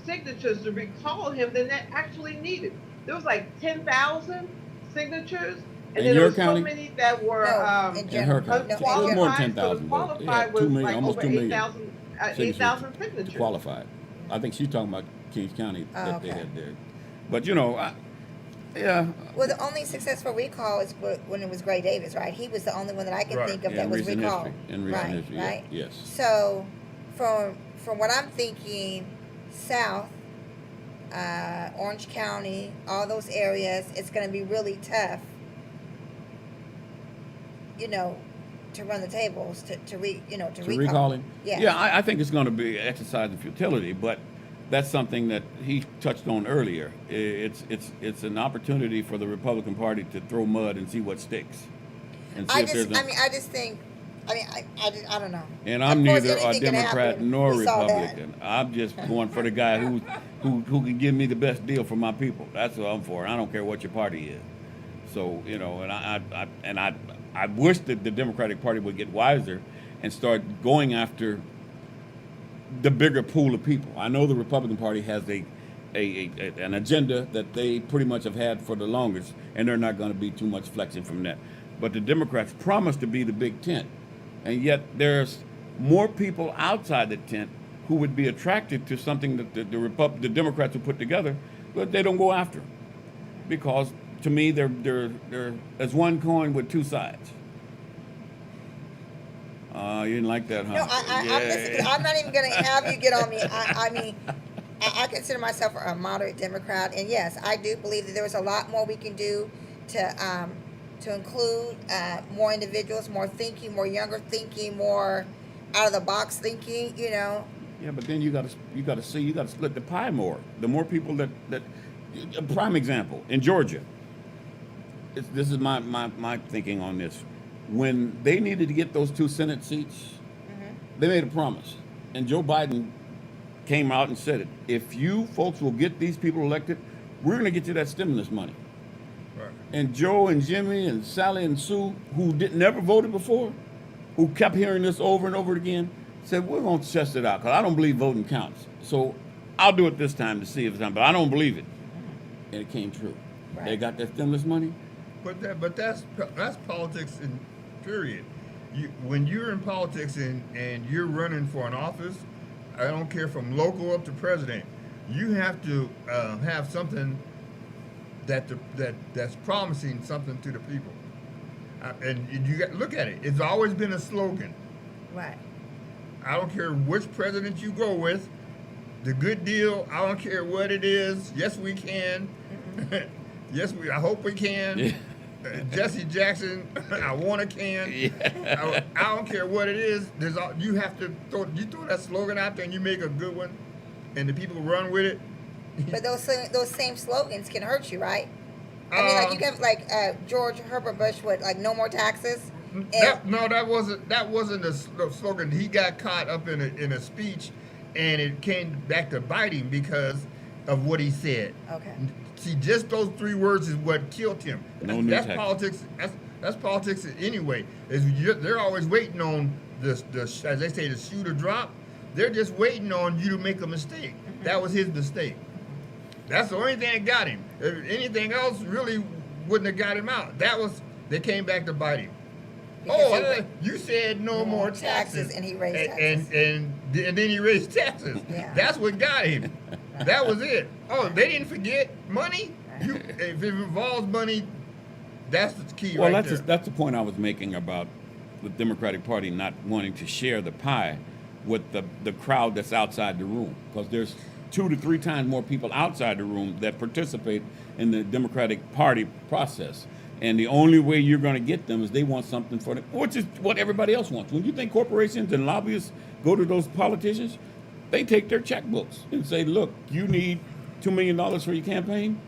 signatures to recall him than that actually needed. There was like 10,000 signatures, and In then there your were county? so many that were No, in In general. her county. No, It was more than 10,000. So the qualified was 2 million, like almost over 2 million 8,000 signatures. qualified. I think she's talking about Kings County that they okay. had there. But yeah. Well, the only successful recall is when it was Gray Davis, right? He was the only one that I can Right. think of Yeah, that in was recent recalled. history. In recent right, history, right? yes. So, from what I'm thinking, South, Orange County, all those areas, it's going to be really tough, to run the tables, to recall. Recalling? Yeah. Yeah, I think it's going to be an exercise in futility, but that's something that he touched on earlier. It's an opportunity for the Republican Party to throw mud and see what sticks. and see if there's a, I just think, I don't know. and I'm Of course, neither a anything can Democrat happen. nor We saw that. Republican. I'm just going for the guy who can give me the best deal for my people. That's what I'm for. I don't care what your party is. So, you know, and I wish that the Democratic Party would get wiser and start going after the bigger pool of people. I know the Republican Party has an agenda that they pretty much have had for the longest, and they're not going to be too much flexing from that. But the Democrats promised to be the big tent, and yet there's more people outside the tent who would be attracted to something that the Democrats have put together, but they don't go after, because to me they're as one coin with two sides. You didn't like that, huh? No, I'm not even going to have you get on me. I mean, I consider myself a moderate Democrat, and yes, I do believe that there was a lot more we can do to include more individuals, more thinking, more younger thinking, more out of the box thinking. You know. Yeah, but then you got to split the pie more. The more people that a prime example in Georgia. This is my thinking on this. When they needed to get those 2 Senate seats, they made a promise, and Joe Biden came out and said it. If you folks will get these people elected, we're going to get you that stimulus money. Right. And Joe and Jimmy and Sally and Sue, who never voted before, who kept hearing this over and over again, said, we're going to test it out, because I don't believe voting counts. So I'll do it this time to see if it's done, but I don't believe it. And it came true. Right. They got that stimulus money. But that's politics in period. When you're in politics and you're running for an office, I don't care from local up to president, you have to have something that's promising something to the people. And you got look at it. It's always been a slogan. Right. I don't care which president you go with. The good deal. I don't care what it is. Yes, we can. Yes, I hope we can. Yeah. Jesse Jackson, I want a can. Yeah. I don't care what it is. You have to throw that slogan out there and you make a good one, and the people run with it. But those same slogans can hurt you, right? I mean, like you got like George Herbert Bush with like no more taxes. That wasn't a slogan. He got caught up in a speech, and it came back to bite him because of what he said. Okay. See, just those 3 words is what killed him. That's politics. That's politics anyway. They're always waiting on the as they say, the shoe to drop. They're just waiting on you to make a mistake. That was his mistake. That's the only thing that got him. If anything else really wouldn't have got him out. They came back to bite him. You said no more taxes, and he raised taxes. And then he raised taxes. Yeah. That's what got him. That was it. Oh, they didn't forget money. If it involves money, that's the key. Well, right that's there. the point I was making about the Democratic Party not wanting to share the pie with the crowd that's outside the room, because there's 2 to 3 times more people outside the room that participate in the Democratic Party process. And the only way you're going to get them is they want something for them, which is what everybody else wants. When you think corporations and lobbyists go to those politicians, they take their checkbooks and say, look, you need $2 million for your campaign?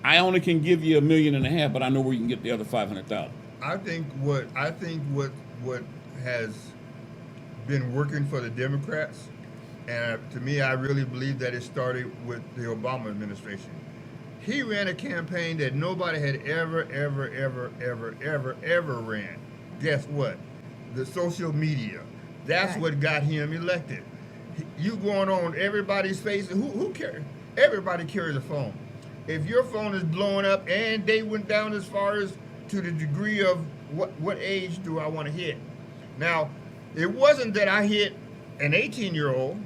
I only can give you $1.5 million, but I know where you can get the other $500,000. I think what has been working for the Democrats, and to me, I really believe that it started with the Obama administration. He ran a campaign that nobody had ever ran. Guess what? The social media. That's Right. what got him elected. You going on everybody's face. Who cares? Everybody carries a phone. If your phone is blowing up, and they went down as far as to the degree of what age do I want to hit? Now, it wasn't that I hit an 18-year-old.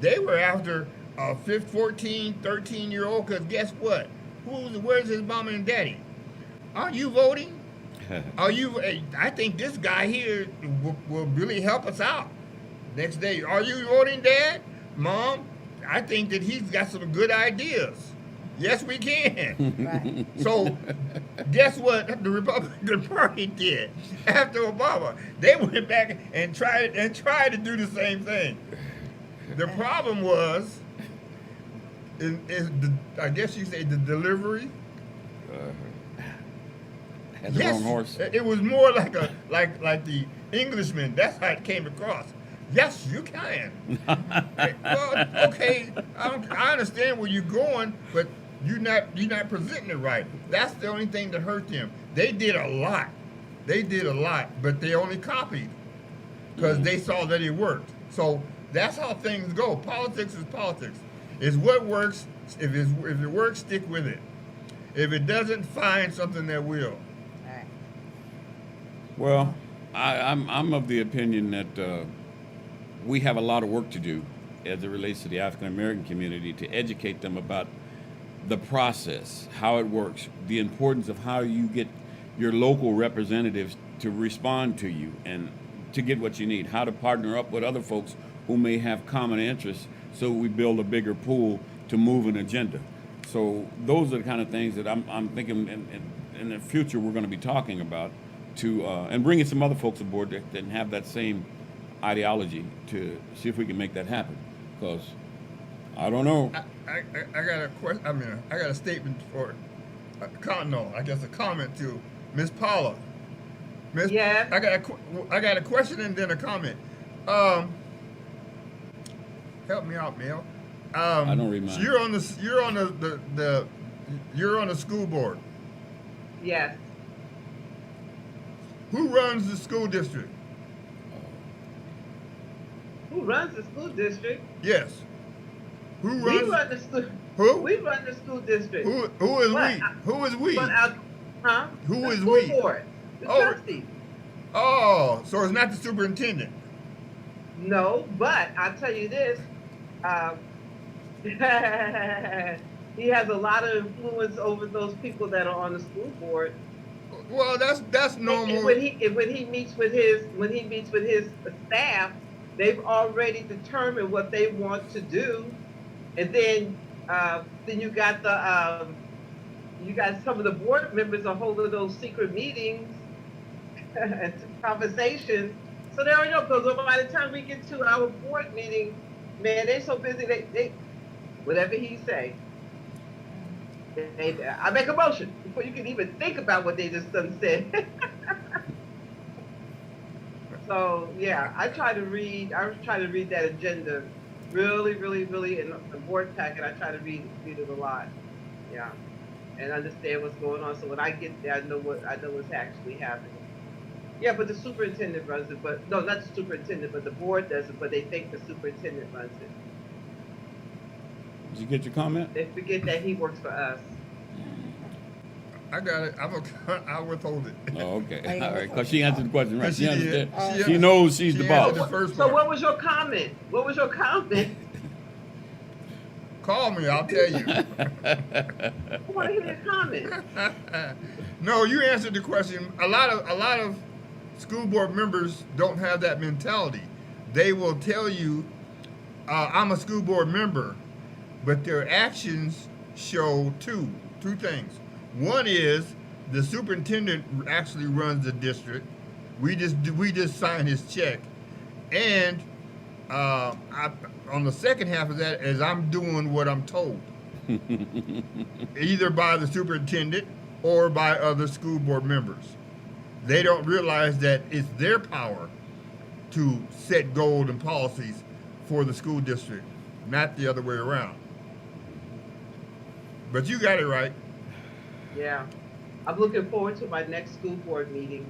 They were after a 14, 13-year-old, because guess what? Where's his mom and daddy? Are you voting? I think this guy here will really help us out. Next day, are you voting, Dad? Mom, I think that he's got some good ideas. Yes, we can. Right. So, guess what the Republican Party did after Obama? They went back and tried to do the same thing. The problem was, I guess you say the delivery. Had the wrong horse. It was more like like the Englishman. That's how it came across. Yes, you can. Well, okay, I understand where you're going, but you're not presenting it right. That's the only thing that hurt them. They did a lot. But they only copied because they saw that it worked. So that's how things go. Politics is politics. It's what works. If it works, stick with it. If it doesn't, find something that will. All right. Well, I'm of the opinion that we have a lot of work to do as it relates to the African American community to educate them about the process, how it works, the importance of how you get your local representatives to respond to you and to get what you need, how to partner up with other folks who may have common interests so we build a bigger pool to move an agenda. So those are the kind of things that I'm thinking in the future we're going to be talking about to and bringing some other folks aboard that have that same ideology to see if we can make that happen. Because I don't know. I got a question. I got a statement for a comment to Miss Paula. Yes. I got a question and then a comment. Help me out, Mel. I don't read mine. So you're on the school board. Yes. Who runs the school district? Who runs the school district? Yes. Who We runs? run the school. Who? We run the school district. Who is But we? Who is we? But huh? Who The is school we? Board. The Oh. trustees. Oh, so it's not the superintendent. No, but I'll tell you this. He has a lot of influence over those people that are on the school board. Well, that's normal. And when he meets with his staff, they've already determined what they want to do, and then you got some of the board members are holding those secret meetings and conversations. So they already know, because by the time we get to our board meeting, man, they're so busy. They whatever he say. I make a motion before you can even think about what they just done said. So yeah, I try to read that agenda really in the board packet. I try to read it a lot. Yeah. And understand what's going on. So when I get there, I know what's actually happening. Yeah, but the superintendent runs it, but no, not the superintendent, but the board does it, but they think the superintendent runs it. Did you get your comment? They forget that he works for us. I got it. I'll withhold it. Oh, okay. Are you All right, gonna- because she answered the question right. She She did. understands. She She knows she's she the answered boss. the first So part. what was your comment? What was your comment? Call me, I'll tell you. I want to hear your comment. No, you answered the question. A lot of school board members don't have that mentality. They will tell you, I'm a school board member, but their actions show two things. One is the superintendent actually runs the district. We just sign his check, and on the second half of that is I'm doing what I'm told, either by the superintendent or by other school board members. They don't realize that it's their power to set goals and policies for the school district, not the other way around. But you got it right. Yeah. I'm looking forward to my next school board meeting.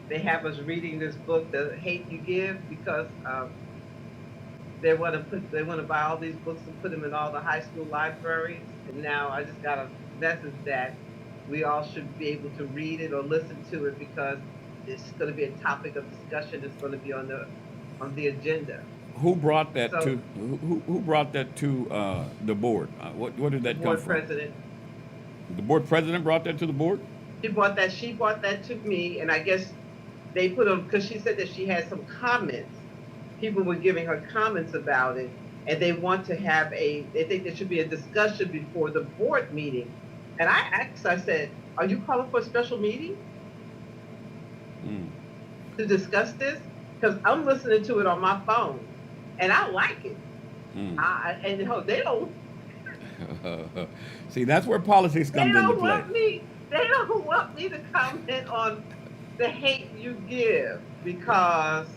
They have us reading this book, The Hate You Give, because they want to buy all these books and put them in all the high school libraries. And now I just got a message that we all should be able to read it or listen to it, because it's going to be a topic of discussion. It's going to be on the agenda. Who brought that So- to? Who brought that to the board? What did that come Board from? president. The board president brought that to the board. She brought that to me, and I guess they put them, because she said that she had some comments. People were giving her comments about it, and they want to have they think there should be a discussion before the board meeting. And I asked, I said, are you calling for a special meeting to discuss this? Because I'm listening to it on my phone, and I like it. They don't. See, that's where politics They comes into don't play. want me. They don't want me to comment on the hate you give because,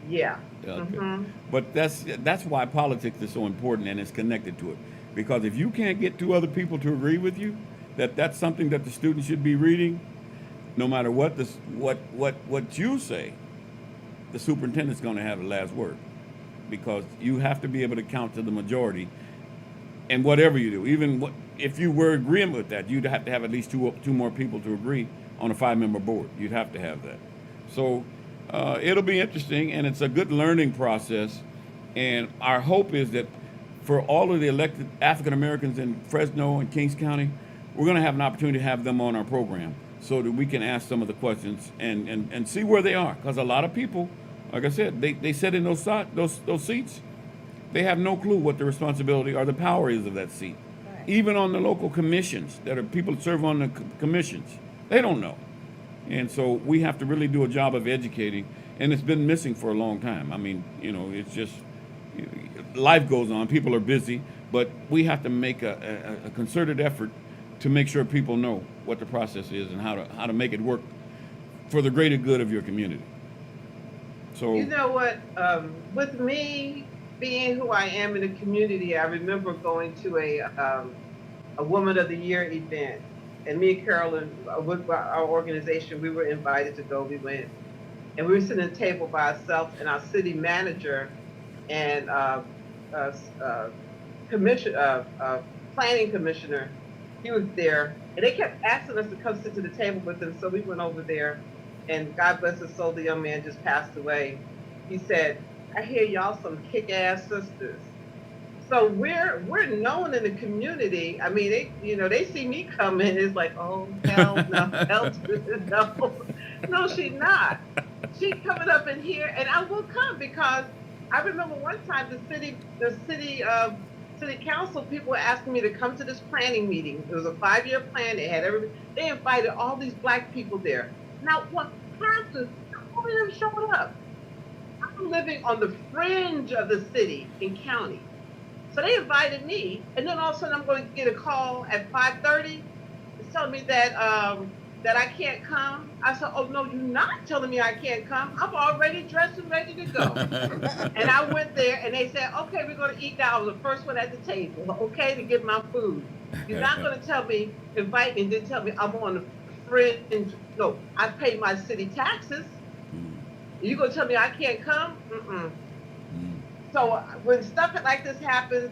yeah. Okay. Hmm. But that's why politics is so important and it's connected to it. Because if you can't get two other people to agree with you that that's something that the students should be reading, no matter what this what you say, the superintendent's going to have the last word. Because you have to be able to count to the majority, and whatever you do, even if you were agreeing with that, you'd have to have at least two more people to agree on a 5-member board. You'd have to have that. So it'll be interesting, and it's a good learning process. And our hope is that for all of the elected African Americans in Fresno and Kings County, we're going to have an opportunity to have them on our program so that we can ask some of the questions and see where they are. Because a lot of people, like I said, they sit in those seats. They have no clue what the responsibility or the power is of that seat. Right. Even on the local commissions, that are people that serve on the commissions, they don't know. And so we have to really do a job of educating, and it's been missing for a long time. I mean, it's just life goes on. People are busy, but we have to make a concerted effort to make sure people know what the process is and how to make it work for the greater good of your community. So You know what? With me being who I am in the community, I remember going to a Woman of the Year event, and me and Carolyn, with our organization, we were invited to go. We went, and we were sitting at a table by ourselves, and our city manager and planning commissioner, he was there, and they kept asking us to come sit to the table with them. So we went over there, and God bless his soul, the young man just passed away. He said, "I hear y'all some kick-ass sisters." So we're known in the community. I mean, they see me coming, it's like, oh hell no, hell no, no, she's not. She coming up in here, and I will come because I remember one time the city council people were asking me to come to this planning meeting. It was a 5-year plan. They invited all these black people there. Now, what pastors? All of them showed up. I'm living on the fringe of the city and county. So they invited me, and then all of a sudden I'm going to get a call at 5:30. It's telling me that I can't come. I said, "Oh no, you're not telling me I can't come. I'm already dressed and ready to go." And I went there, and they said, "Okay, we're going to eat now." I was the first one at the table, okay, to get my food. You're not going to tell me, invite me, and then tell me I'm on the fringe. No, I pay my city taxes. You going to tell me I can't come? Mm-mm. So when stuff like this happens,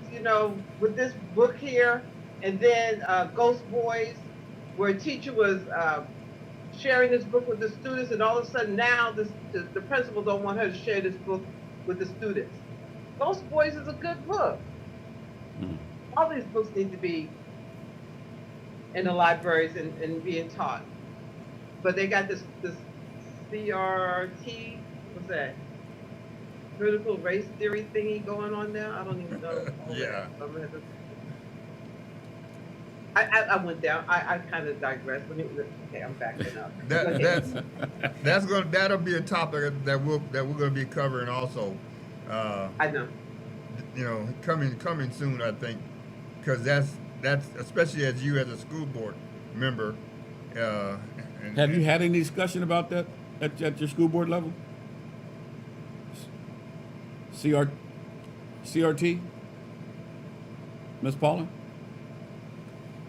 with this book here, and then Ghost Boys, where a teacher was sharing this book with the students, and all of a sudden now the principal don't want her to share this book with the students. Ghost Boys is a good book. All these books need to be in the libraries and being taught. But they got this CRT, what's that? Critical race theory thingy going on now. I don't even know. Yeah. I went down. I kind of digressed. Okay, I'm backing up. That'll be a topic that we're going to be covering also. I know. Coming soon, I think, because that's especially as you as a school board member. have you had any discussion about that at your school board level? CRT, Miss Paula?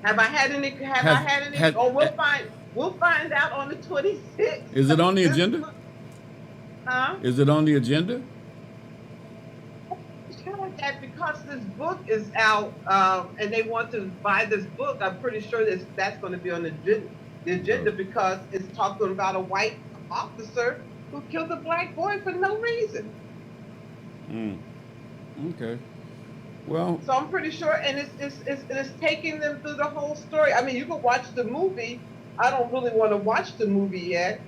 Have I had any? Oh, we'll find out on the 26th. Is it on the agenda? Huh? Is it on the agenda? It's kind of like that because this book is out, and they want to buy this book. I'm pretty sure that's going to be on the agenda because it's talking about a white officer who killed a black boy for no reason. Okay. Well. So I'm pretty sure, and it's taking them through the whole story. I mean, you can watch the movie. I don't really want to watch the movie yet.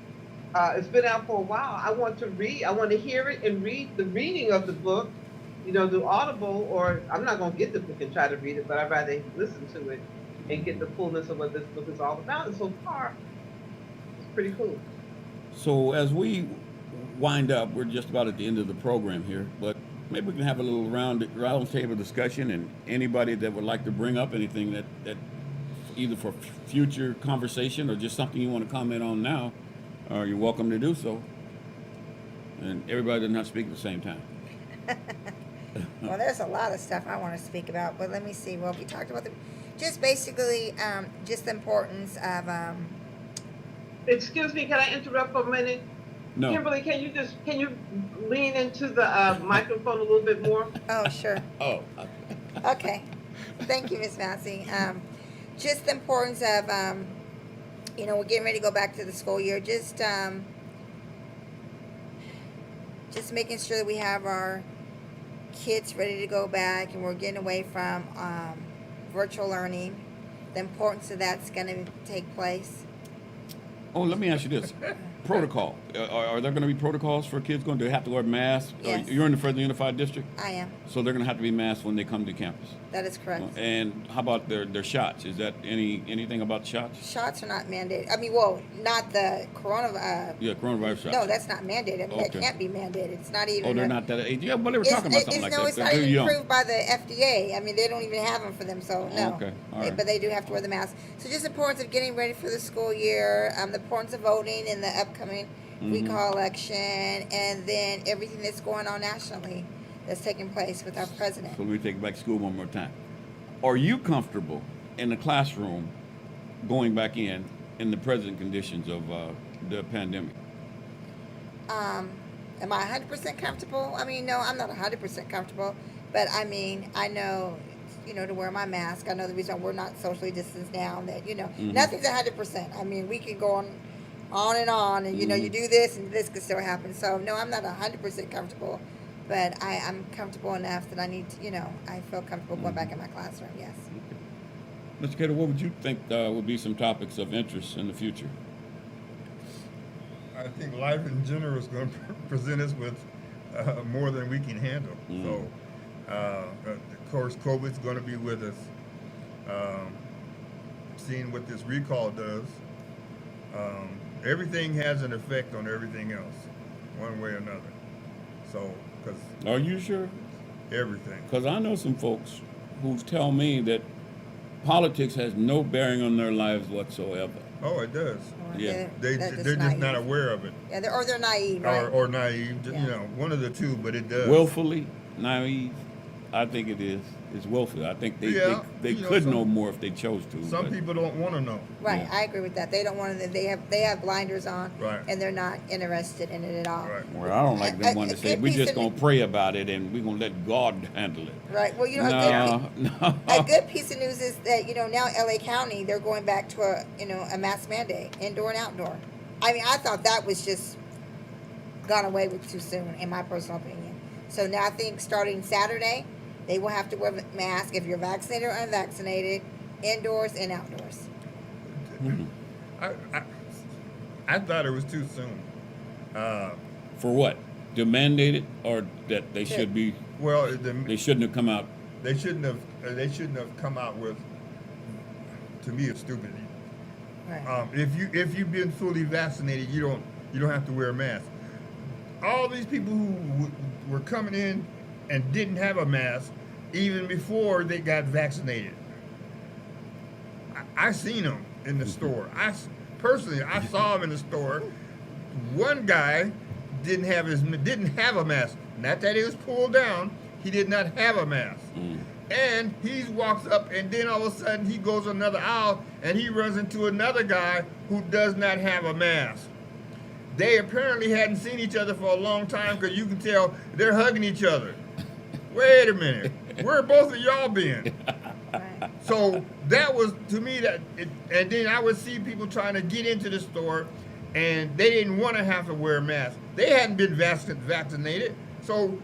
It's been out for a while. I want to read. I want to hear it and read the reading of the book. Do Audible, or I'm not going to get the book and try to read it, but I'd rather listen to it and get the fullness of what this book is all about. And so far, it's pretty cool. So as we wind up, we're just about at the end of the program here, but maybe we can have a little round table discussion, and anybody that would like to bring up anything that either for future conversation or just something you want to comment on now, you're welcome to do so. And everybody doesn't have to speak at the same time. Well, there's a lot of stuff I want to speak about, but let me see. Well, we talked about just basically just the importance of Excuse me, can I interrupt for a minute? No. Kimberly, can you lean into the microphone a little bit more? oh, sure. Oh. Okay. Thank you, Miss Massey. Just the importance of, we're getting ready to go back to the school year. Just making sure that we have our kids ready to go back and we're getting away from virtual learning. The importance of that's going to take place. Oh, let me ask you this. Protocol. Are there going to be protocols for kids going to have to wear masks? Yes. You're in the Fresno Unified District? I am. So they're going to have to be masked when they come to campus. That is correct. And how about their shots? Is that anything about shots? Shots are not mandated. I mean, well, not the coronavirus. Yeah, coronavirus shots. No, that's not mandated. I mean, that Okay. can't be mandated. It's not even. Oh, they're not that age. Yeah, well, they were talking about something like no, that. it's not They're even young. approved by the FDA. I mean, they don't even have them for them, so no. Okay, all right. But they do have to wear the mask. So just the importance of getting ready for the school year, the importance of voting in the upcoming recall election, and then everything that's going on nationally that's taking place with our president. So let me take it back to school one more time. Are you comfortable in the classroom going back in the present conditions of the pandemic? Am I 100% comfortable? I mean, no, I'm not 100% comfortable, but I mean, I know, to wear my mask. I know the reason we're not socially distanced now, that, nothing's 100%. I mean, we can go on and on, and, you do this, and this could still happen. So, no, I'm not 100% comfortable, but I'm comfortable enough that I need to, I feel comfortable going back in my classroom, yes. Mr. Cater, what would you think would be some topics of interest in the future? I think life in general is going to present us with more than we can handle. So, of course, COVID's going to be with us. Seeing what this recall does, everything has an effect on everything else, one way or another. So, because Are you sure? everything. Because I know some folks who tell me that politics has no bearing on their lives whatsoever. Oh, it does. Yeah. They're just naive. not aware of it, Yeah, they're naive, right? or naive. Yeah. One of the two, but it does. Willfully naive, I think it is. It's willfully. I think they could know more if they chose to. Some but- people don't want to know. Right, Yeah. I agree with that. They don't want to. They have blinders on, Right. and they're not interested in it at all. Right. Well, I don't like them A- one a to say good we're piece just of gonna pray about it and we're gonna let God handle it. Right. Well, No. a good piece of news is that now LA County, they're going back to a mask mandate, indoor and outdoor. I mean, I thought that was just gone away with too soon, in my personal opinion. So now I think starting Saturday, they will have to wear a mask if you're vaccinated or unvaccinated, indoors and outdoors. I thought it was too soon. For what? To mandate it, or that they should be? Well, They shouldn't have come out. they shouldn't have come out with. To me, it's stupid. Right. If you've been fully vaccinated, you don't have to wear a mask. All these people who were coming in and didn't have a mask even before they got vaccinated. I seen them in the store. Personally, I saw them in the store. One guy didn't have a mask. Not that it was pulled down. He did not have a mask. And he walks up, and then all of a sudden he goes another aisle, and he runs into another guy who does not have a mask. They apparently hadn't seen each other for a long time, because you can tell they're hugging each other. Wait a minute, where both of y'all been? Right. So that was, to me, and then I would see people trying to get into the store, and they didn't want to have to wear a mask. They hadn't been vaccinated, so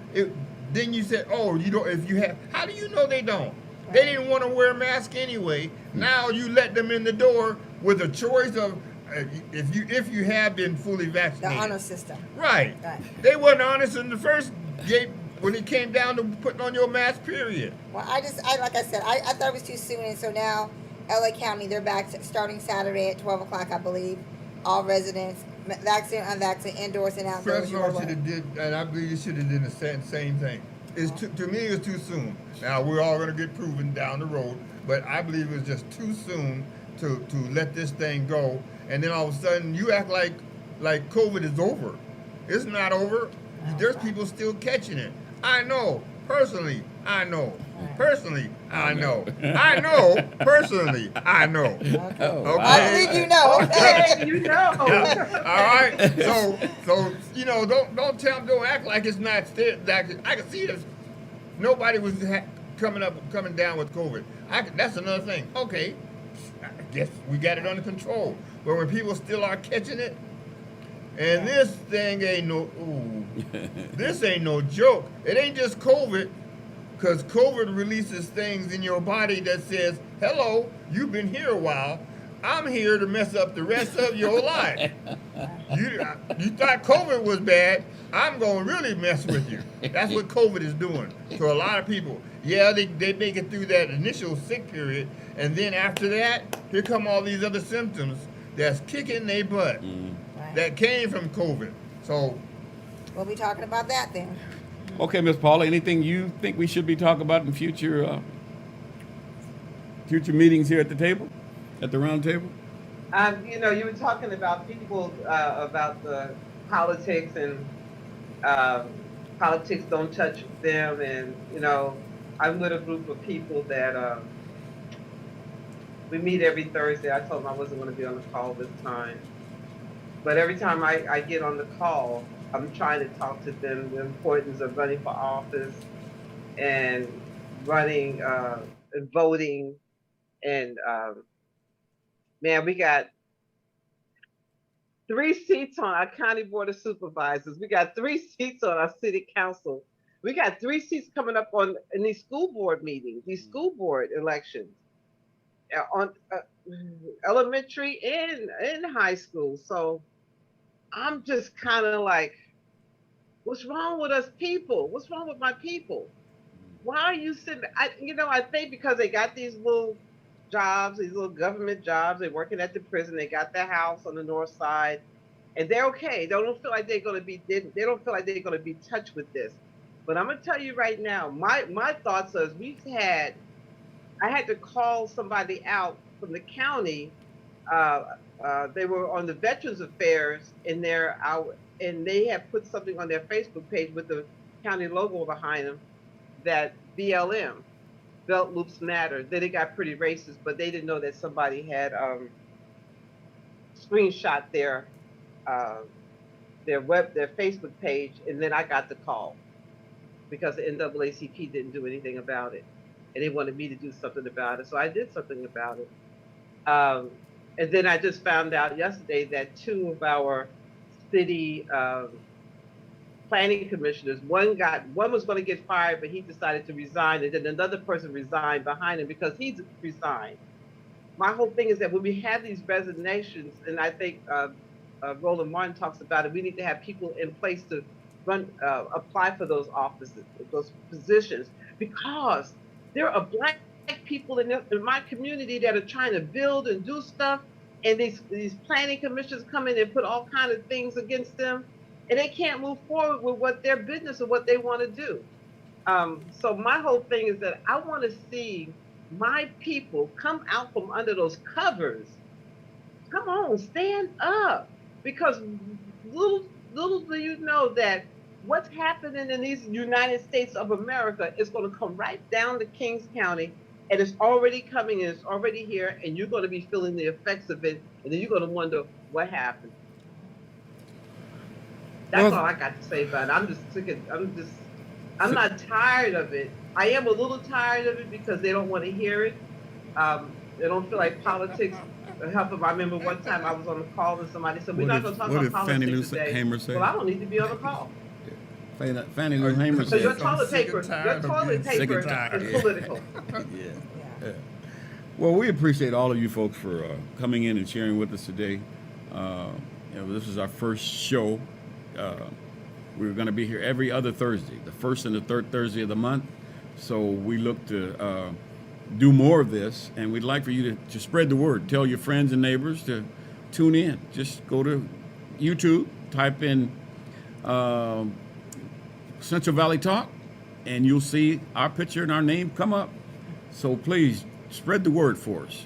then you said, oh, you don't. If you have, how do you know they don't? They didn't want to wear a mask anyway. Now you let them in the door with a choice of if you have been fully The vaccinated. honor system. Right. Right. They wasn't honest in the first gate when it came down to putting on your mask. Period. Well, like I said, I thought it was too soon, and so now LA County, they're back starting Saturday at 12 o'clock, I believe. All residents, vaccinated, unvaccinated, indoors and outdoors. Fresno should have did, and I believe you should have done the same thing. To me, it's too soon. Now we're all going to get proven down the road, but I believe it was just too soon to let this thing go, and then all of a sudden you act like COVID is over. It's not over. There's people still catching it. I know personally. I know personally. I know. I know personally. I know. Oh, I believe you know. Okay, you know. Yeah. All right. So you know, don't act like it's not still. Like, I can see this. Nobody was coming down with COVID. That's another thing. Okay, I guess we got it under control. But when people still are catching it, and this thing ain't this ain't no joke. It ain't just COVID, because COVID releases things in your body that says, "Hello, you've been here a while. I'm here to mess up the rest of your life. You thought COVID was bad. I'm going to really mess with you." That's what COVID is doing to a lot of people. Yeah, they make it through that initial sick period, and then after that, here come all these other symptoms that's kicking their butt that came from COVID. So We'll be talking about that then. Okay, Miss Paula, anything you think we should be talking about in future meetings here at the table, at the round table? You know, you were talking about people, about the politics, and politics don't touch them. And, you know, I'm with a group of people that we meet every Thursday. I told them I wasn't going to be on the call this time. But every time I get on the call, I'm trying to talk to them the importance of running for office and running and voting. And man, we got 3 seats on our county board of supervisors. We got 3 seats on our city council. We got 3 seats coming up in these school board meetings, these school board elections, on elementary and high school. So I'm just kind of like, what's wrong with us people? What's wrong with my people? Why are you sitting? I think because they got these little jobs, these little government jobs. They're working at the prison. They got their house on the north side, and they're okay. They don't feel like they're going to be. They don't feel like they're going to be touched with this. But I'm going to tell you right now, my thoughts are, I had to call somebody out from the county. They were on the Veterans Affairs and they had put something on their Facebook page with the county logo behind them, that BLM, Belt Loops Matter. Then it got pretty racist, but they didn't know that somebody had screenshot their Facebook page, and then I got the call because the NAACP didn't do anything about it, and they wanted me to do something about it, so I did something about it. And then I just found out yesterday that 2 of our city planning commissioners, one was going to get fired, but he decided to resign, and then another person resigned behind him because he's resigned. My whole thing is that when we have these resignations, and I think Roland Martin talks about it, we need to have people in place to apply for those offices, those positions, because there are Black people in my community that are trying to build and do stuff, and these planning commissions come in and put all kinds of things against them, and they can't move forward with what their business or what they want to do. So my whole thing is that I want to see my people come out from under those covers. Come on, stand up, because little do you know that what's happening in these United States of America is going to come right down to Kings County, and it's already coming, and it's already here, and you're going to be feeling the effects of it, and then you're going to wonder what happened. That's all I got to say about it. I'm just sick of, I'm not tired of it. I am a little tired of it because they don't want to hear it. They don't feel like politics help them. I remember one time I was on the call and somebody said, we're not going to talk about politics today. Well, I don't need to be on the call. Fannie Lou Hamer So said. your toilet paper is political. Yeah. Well, we appreciate all of you folks for coming in and sharing with us today. This is our first show. We're going to be here every other Thursday, the first and the third Thursday of the month. So we look to do more of this, and we'd like for you to spread the word. Tell your friends and neighbors to tune in. Just go to YouTube, type in Central Valley Talk, and you'll see our picture and our name come up. So please spread the word for us.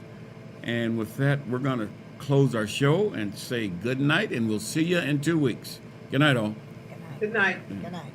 And with that, we're going to close our show and say good night, and we'll see you in 2 weeks. Good night, all. Good night. Good night. Good night.